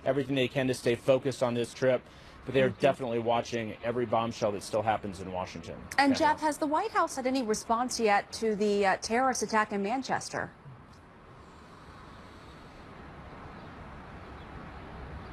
everything they can to stay focused on this trip. But they're definitely watching every bombshell that still happens in Washington. And Jeff, has the White House had any response yet to the terrorist attack in Manchester?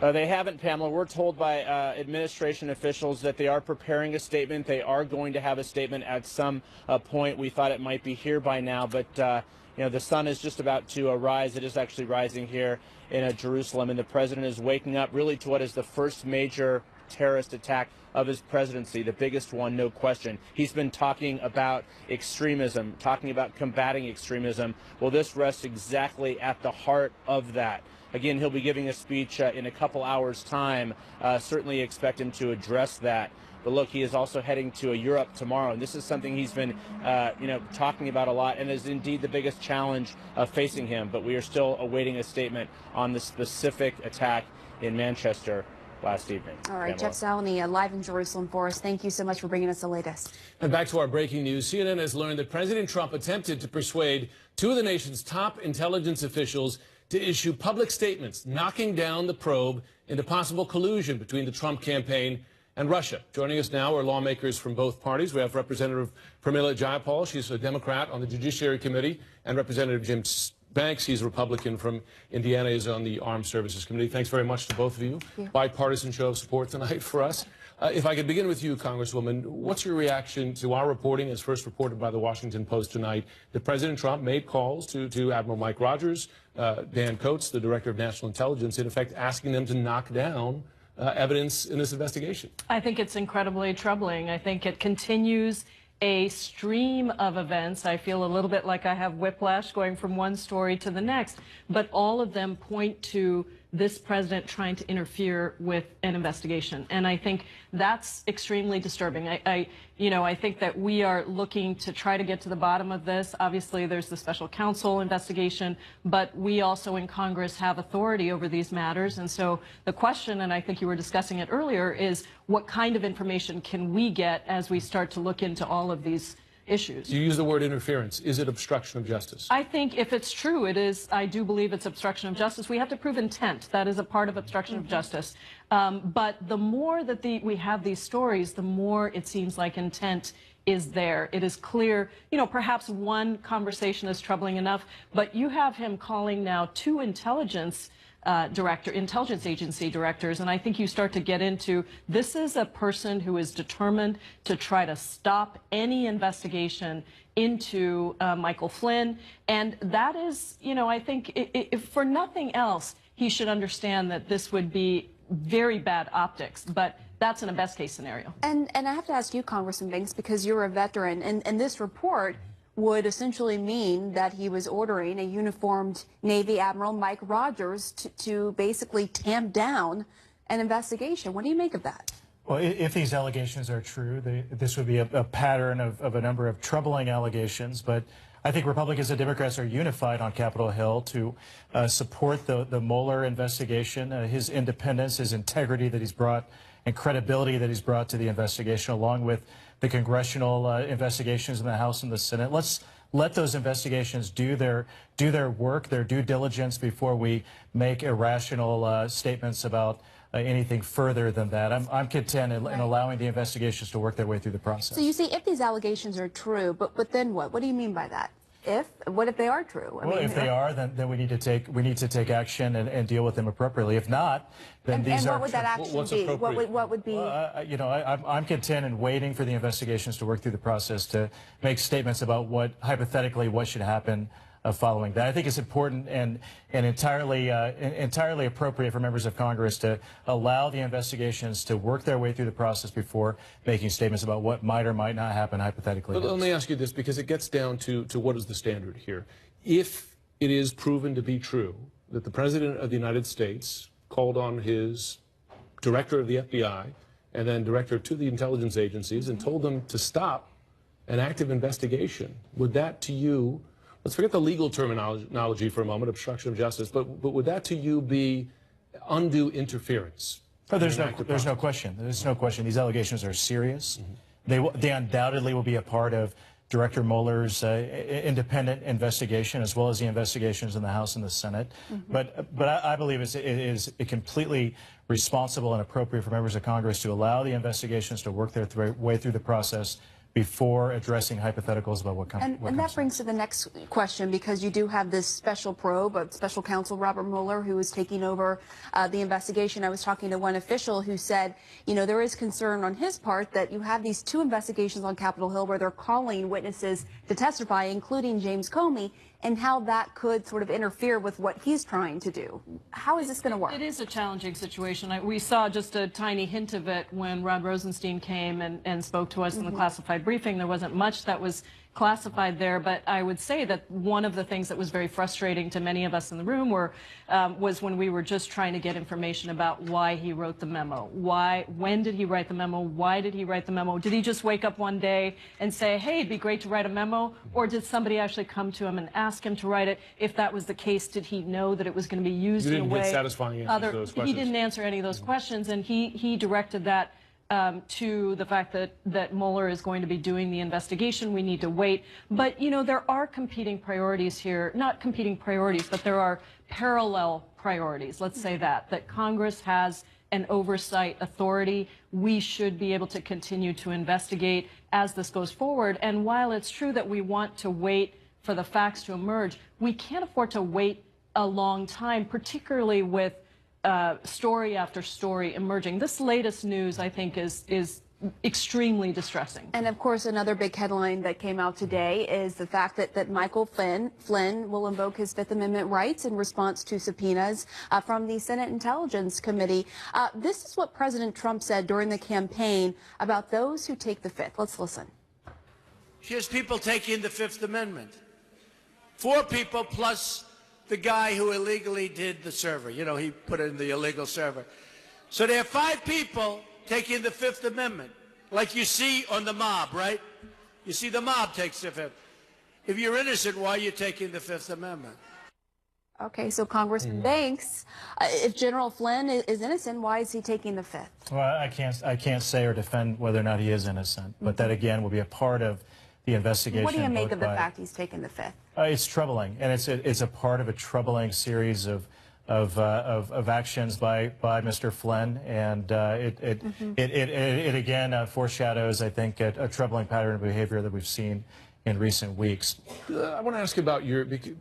They haven't, Pamela. We're told by administration officials that they are preparing a statement. They are going to have a statement at some point. We thought it might be here by now, but the sun is just about to rise. It is actually rising here in Jerusalem, and the president is waking up really to what is the first major terrorist attack of his presidency, the biggest one, no question. He's been talking about extremism, talking about combating extremism. Well, this rests exactly at the heart of that. Again, he'll be giving a speech in a couple hours' time. Certainly expect him to address that. But look, he is also heading to Europe tomorrow, and this is something he's been, talking about a lot, and is indeed the biggest challenge facing him. But we are still awaiting a statement on the specific attack in Manchester last evening. All right, Jeff Zeleny, live in Jerusalem for us. Thank you so much for bringing us the latest. And back to our breaking news. CNN has learned that President Trump attempted to persuade two of the nation's top intelligence officials to issue public statements knocking down the probe into possible collusion between the Trump campaign and Russia. Joining us now are lawmakers from both parties. We have Representative Pramila Jayapal. She's a Democrat on the Judiciary Committee, and Representative Banks. He's a Republican from Indiana. He's on the Armed Services Committee. Thanks very much to both of you. Bipartisan show of support tonight for us. If I could begin with you, Congresswoman, what's your reaction to our reporting, as first reported by the Washington Post tonight, that President Trump made calls to Admiral Mike Rogers, Dan Coats, the Director of National Intelligence, in effect asking them to knock down evidence in this investigation? I think it's incredibly troubling. I think it continues a stream of events. I feel a little bit like I have whiplash going from one story to the next, but all of them point to this president trying to interfere with an investigation. And I think that's extremely disturbing. I think that we are looking to try to get to the bottom of this. Obviously, there's the special counsel investigation, but we also in Congress have authority over these matters. And so the question, and I think you were discussing it earlier, is what kind of information can we get as we start to look into all of these issues? You use the word interference. Is it obstruction of justice? I think if it's true, it is. I do believe it's obstruction of justice. We have to prove intent. That is a part of obstruction of justice. But the more that we have these stories, the more it seems like intent is there. It is clear, perhaps one conversation is troubling enough, but you have him calling now two intelligence agency directors, and I think you start to get into, this is a person who is determined to try to stop any investigation into Michael Flynn, and that is, I think, if for nothing else, he should understand that this would be very bad optics, but that's in a best case scenario. And I have to ask you, Congressman Banks, because you're a veteran, and this report would essentially mean that he was ordering a uniformed Navy Admiral Mike Rogers to basically tamp down an investigation. What do you make of that? Well, if these allegations are true, this would be a pattern of a number of troubling allegations. But I think Republicans and Democrats are unified on Capitol Hill to support the Mueller investigation, his independence, his integrity that he's brought, and credibility that he's brought to the investigation, along with the congressional investigations in the House and the Senate. Let's let those investigations do their work, their due diligence, before we make irrational statements about anything further than that. I'm content in allowing the investigations to work their way through the process. So you say if these allegations are true, but then what? What do you mean by that? What if they are true? Well, if they are, then we need to take action and deal with them appropriately. If not, then these are. And what would that action be? What would be? I'm content in waiting for the investigations to work through the process to make statements about what hypothetically what should happen following that. I think it's important and entirely appropriate for members of Congress to allow the investigations to work their way through the process before making statements about what might or might not happen hypothetically. But let me ask you this, because it gets down to what is the standard here. If it is proven to be true that the President of the United States called on his director of the FBI and then director to the intelligence agencies and told them to stop an active investigation, would that to you, let's forget the legal terminology for a moment, obstruction of justice, but would that to you be undue interference? Oh, there's no question. There's no question. These allegations are serious. They undoubtedly will be a part of Director Mueller's independent investigation, as well as the investigations in the House and the Senate. But I believe it is completely responsible and appropriate for members of Congress to allow the investigations to work their way through the process before addressing hypotheticals about what comes. And that brings to the next question, because you do have this special probe of special counsel Robert Mueller, who is taking over the investigation. I was talking to one official who said, there is concern on his part that you have these two investigations on Capitol Hill where they're calling witnesses to testify, including James Comey, and how that could sort of interfere with what he's trying to do. How is this going to work? It is a challenging situation. We saw just a tiny hint of it when Rod Rosenstein came and spoke to us in the classified briefing. There wasn't much that was classified there, but I would say that one of the things that was very frustrating to many of us in the room was when we were just trying to get information about why he wrote the memo. When did he write the memo? Why did he write the memo? Did he just wake up one day and say, hey, it'd be great to write a memo? Or did somebody actually come to him and ask him to write it? If that was the case, did he know that it was going to be used in a way? You didn't get satisfying answers to those questions. He didn't answer any of those questions, and he directed that to the fact that Mueller is going to be doing the investigation. We need to wait. But, there are competing priorities here. Not competing priorities, but there are parallel priorities. Let's say that Congress has an oversight authority. We should be able to continue to investigate as this goes forward. And while it's true that we want to wait for the facts to emerge. We can't afford to wait a long time, particularly with story after story emerging. This latest news, I think, is extremely distressing. And of course, another big headline that came out today is the fact that Michael Flynn will invoke his Fifth Amendment rights in response to subpoenas from the Senate Intelligence Committee. This is what President Trump said during the campaign about those who take the Fifth. Let's listen. Here's people taking the Fifth Amendment. 4 people plus the guy who illegally did the server. You know, he put in the illegal server. So there are 5 people taking the Fifth Amendment, like you see on the mob, right? You see the mob takes the Fifth. If you're innocent, why are you taking the Fifth Amendment? Okay, so Congressman Banks, if General Flynn is innocent, why is he taking the Fifth? Well, I can't say or defend whether or not he is innocent, but that again will be a part of the investigation. What do you make of the fact he's taking the Fifth? It's troubling, and it's a part of a troubling series of actions by Mr. Flynn, and it again foreshadows, I think, a troubling pattern of behavior that we've seen in recent weeks. I want to ask about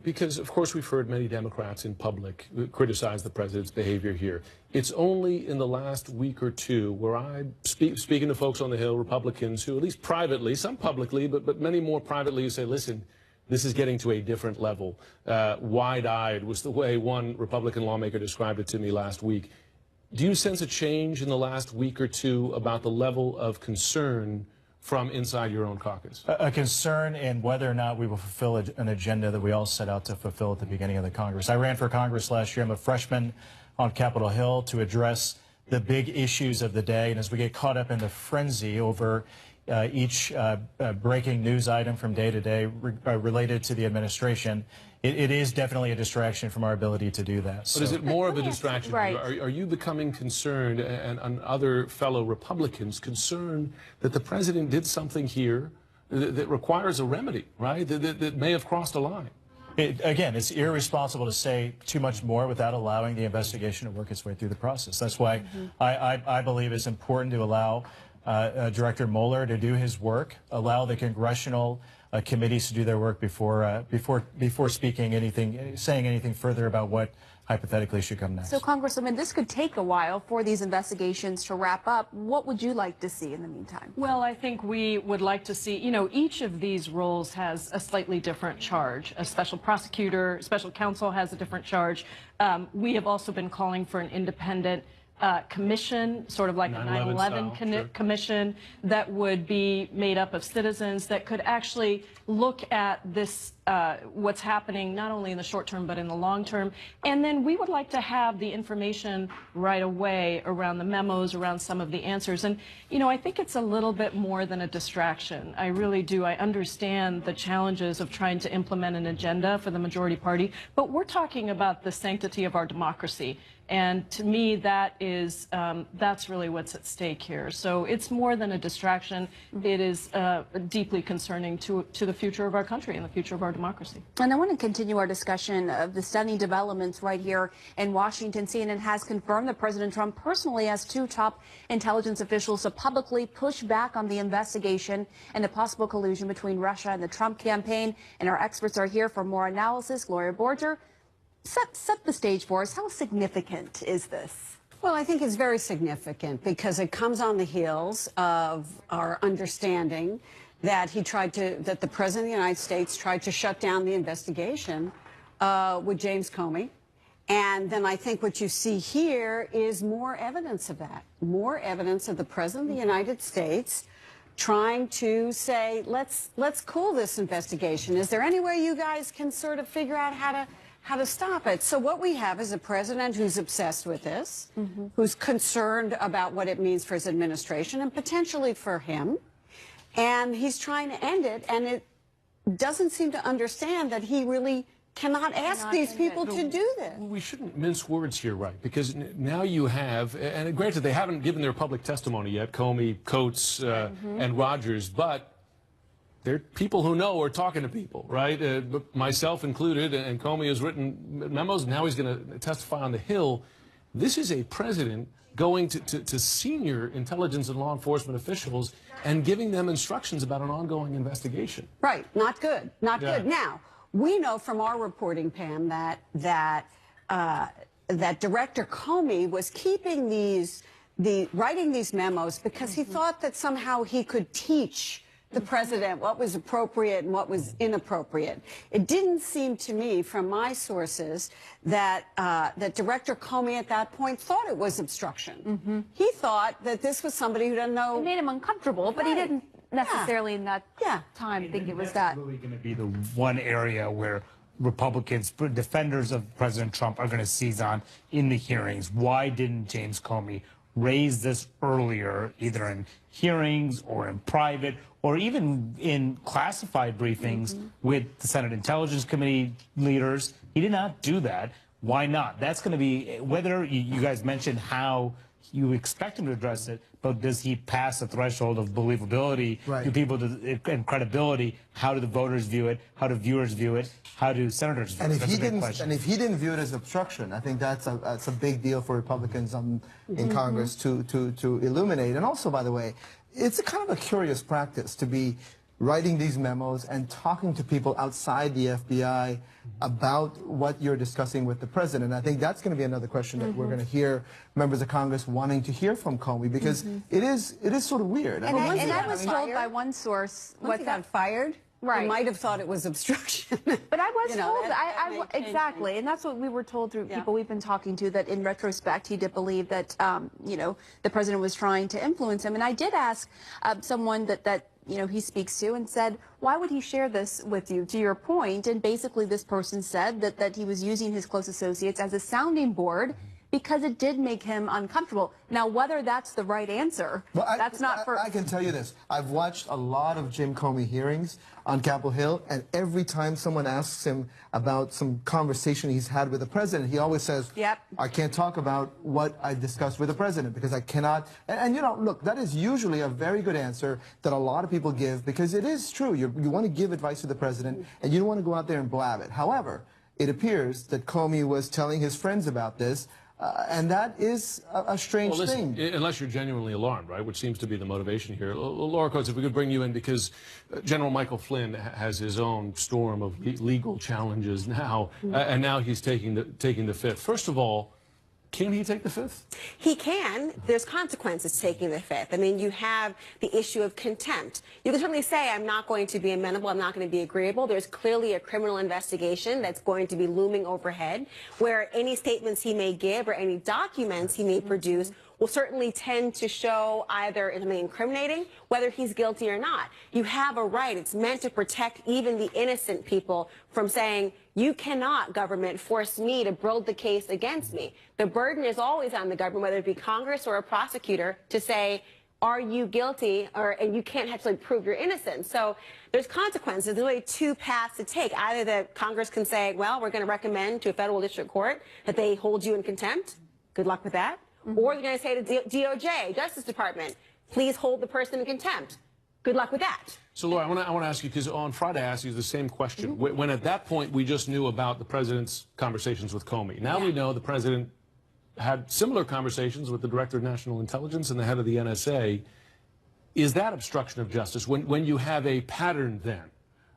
because of course we've heard many Democrats in public criticize the president's behavior here. It's only in the last week or two where I'm speaking to folks on the Hill, Republicans, who at least privately, some publicly, but many more privately, who say, listen, this is getting to a different level. Wide-eyed was the way one Republican lawmaker described it to me last week. Do you sense a change in the last week or two about the level of concern from inside your own caucus? A concern in whether or not we will fulfill an agenda that we all set out to fulfill at the beginning of the Congress. I ran for Congress last year. I'm a freshman on Capitol Hill to address the big issues of the day. And as we get caught up in the frenzy over each breaking news item from day to day related to the administration, it is definitely a distraction from our ability to do that. But is it more of a distraction? Right. Are you becoming concerned, and other fellow Republicans concerned, that the president did something here that requires a remedy, right, that may have crossed a line? Again, it's irresponsible to say too much more without allowing the investigation to work its way through the process. That's why I believe it's important to allow Director Mueller to do his work, allow the congressional committees to do their work before saying anything further about what hypothetically should come next. So, Congresswoman, this could take a while for these investigations to wrap up. What would you like to see in the meantime? Well, I think we would like to see, you know, each of these roles has a slightly different charge. A special prosecutor, special counsel has a different charge. We have also been calling for an independent commission, sort of like a 9/11 commission that would be made up of citizens that could actually look at this, what's happening not only in the short term but in the long term. And then we would like to have the information right away around the memos, around some of the answers. And, you know, I think it's a little bit more than a distraction. I really do. I understand the challenges of trying to implement an agenda for the majority party, but we're talking about the sanctity of our democracy. And to me, that is, that's really what's at stake here. So it's more than a distraction. It is deeply concerning to the future of our country and the future of our democracy. And I want to continue our discussion of the stunning developments right here in Washington. CNN has confirmed that President Trump personally asked 2 top intelligence officials to publicly push back on the investigation and the possible collusion between Russia and the Trump campaign. And our experts are here for more analysis. Gloria Borger, set the stage for us. How significant is this? Well, I think it's very significant because it comes on the heels of our understanding that that the President of the United States tried to shut down the investigation with James Comey. And then I think what you see here is more evidence of that, more evidence of the President of the United States trying to say, let's cool this investigation. Is there any way you guys can sort of figure out how to stop it? So what we have is a president who's obsessed with this, who's concerned about what it means for his administration and potentially for him. And he's trying to end it, and it doesn't seem to understand that he really cannot ask these people to do this. We shouldn't mince words here, right? Because now you have, and granted they haven't given their public testimony yet, Comey, Coates, and Rogers, but they're people who know are talking to people, right? Myself included, and Comey has written memos, and now he's going to testify on the Hill. This is a president going to senior intelligence and law enforcement officials and giving them instructions about an ongoing investigation. Right, not good, not good. Now, We know from our reporting, Pam, that Director Comey was keeping writing these memos because he thought that somehow he could teach the president what was appropriate and what was inappropriate. It didn't seem to me, from my sources, that Director Comey at that point thought it was obstruction. He thought that this was somebody who doesn't know. It made him uncomfortable, but he didn't necessarily in that time think it was that. Really going to be the one area where Republicans, defenders of President Trump, are going to seize on in the hearings. Why didn't James Comey raise this earlier, either in hearings or in private or even in classified briefings with the Senate Intelligence Committee leaders? He did not do that. Why not? That's going to be, whether you guys mentioned how you expect him to address it, but does he pass the threshold of believability to people and credibility? How do the voters view it? How do viewers view it? How do senators view it? And if he didn't view it as obstruction, I think that's a big deal for Republicans in Congress to illuminate. And also, by the way, it's a kind of a curious practice to be writing these memos and talking to people outside the FBI about what you're discussing with the president. I think that's going to be another question that we're going to hear members of Congress wanting to hear from Comey, because it is sort of weird. And I was told by one source once he got fired. Right. He might have thought it was obstruction. But I was told, exactly, and that's what we were told through people we've been talking to, that in retrospect he did believe that, you know, the president was trying to influence him. And I did ask someone that you know, he speaks to, and said, why would he share this with you, to your point? And basically this person said that he was using his close associates as a sounding board because it did make him uncomfortable. Now, whether that's the right answer, that's not for... I can tell you this. I've watched a lot of Jim Comey hearings on Capitol Hill, and every time someone asks him about some conversation he's had with the president, he always says, I can't talk about what I discussed with the president because I cannot... And you know, look, that is usually a very good answer that a lot of people give, because it is true. You want to give advice to the president, and you don't want to go out there and blab it. However, it appears that Comey was telling his friends about this, and that is a strange thing. Unless you're genuinely alarmed, right, which seems to be the motivation here. Laura Coates, if we could bring you in, because General Michael Flynn has his own storm of legal challenges now, and now he's taking the fifth. First of all, can he take the fifth? He can. There's consequences to taking the fifth. I mean, you have the issue of contempt. You can certainly say, I'm not going to be amenable, I'm not going to be agreeable. There's clearly a criminal investigation that's going to be looming overhead, where any statements he may give or any documents he may produce will certainly tend to show either something incriminating, whether he's guilty or not. You have a right. It's meant to protect even the innocent people from saying, you cannot, government, force me to build the case against me. The burden is always on the government, whether it be Congress or a prosecutor, to say, are you guilty, and you can't actually prove your innocence. So there's consequences. There's really two paths to take. Either that Congress can say, well, we're going to recommend to a federal district court that they hold you in contempt. Good luck with that. Or they're going to say to DOJ, Justice Department, please hold the person in contempt. Good luck with that. So, Laura, I want to ask you, because on Friday I asked you the same question. When at that point we just knew about the president's conversations with Comey. Now we know the president had similar conversations with the Director of National Intelligence and the head of the NSA. Is that obstruction of justice when you have a pattern then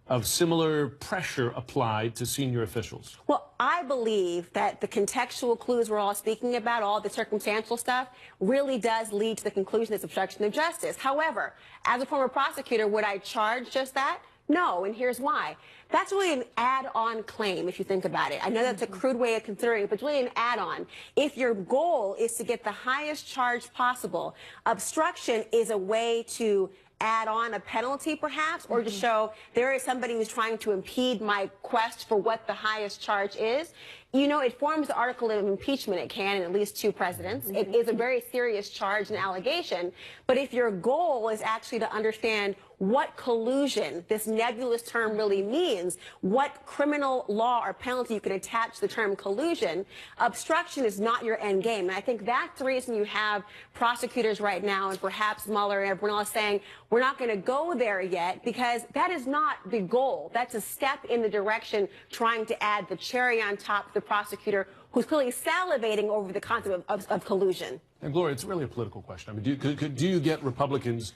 of similar pressure applied to senior officials? Well, I believe that the contextual clues we're all speaking about, all the circumstantial stuff, really does lead to the conclusion it's obstruction of justice. However, as a former prosecutor, would I charge just that? No, and here's why. That's really an add-on claim, if you think about it. I know that's a crude way of considering it, but it's really an add-on. If your goal is to get the highest charge possible, obstruction is a way to add on a penalty, perhaps, or to show there is somebody who's trying to impede my quest for what the highest charge is. You know, it forms the article of impeachment. It can in at least 2 presidents. It is a very serious charge and allegation. But if your goal is actually to understand what collusion, this nebulous term, really means, what criminal law or penalty you can attach to the term collusion, obstruction is not your end game. And I think that's the reason you have prosecutors right now, and perhaps Mueller and everyone else, saying, we're not going to go there yet, because that is not the goal. That's a step in the direction trying to add the cherry on top of the prosecutor, who's clearly salivating over the concept of collusion. And Gloria, it's really a political question. I mean, do you get Republicans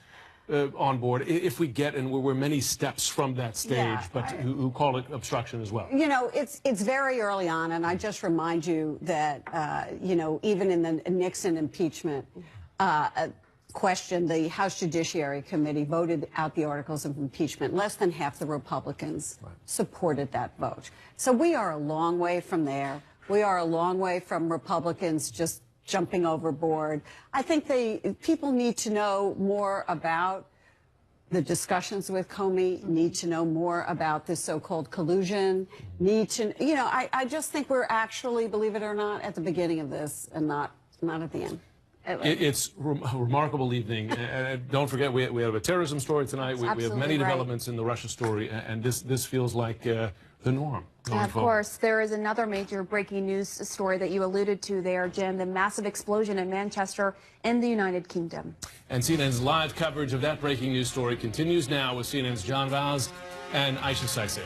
on board if we get, and we're many steps from that stage, Yeah, but who call it obstruction as well? You know, it's very early on, and I just remind you that, you know, even in the Nixon impeachment question, the House Judiciary Committee voted out the articles of impeachment. Less than half the Republicans supported that vote. So we are a long way from there. We are a long way from Republicans just jumping overboard. I think people need to know more about the discussions with Comey, need to know more about this so-called collusion, need to, you know, I just think we're actually, believe it or not, at the beginning of this and not at the end. It's a remarkable evening. And don't forget, we have a terrorism story tonight. We have many developments in the Russia story, and this feels like the norm. And of course, there is another major breaking news story that you alluded to there, Jim, the massive explosion in Manchester in the United Kingdom. And CNN's live coverage of that breaking news story continues now with CNN's John Vaz and Aisha Saiseh.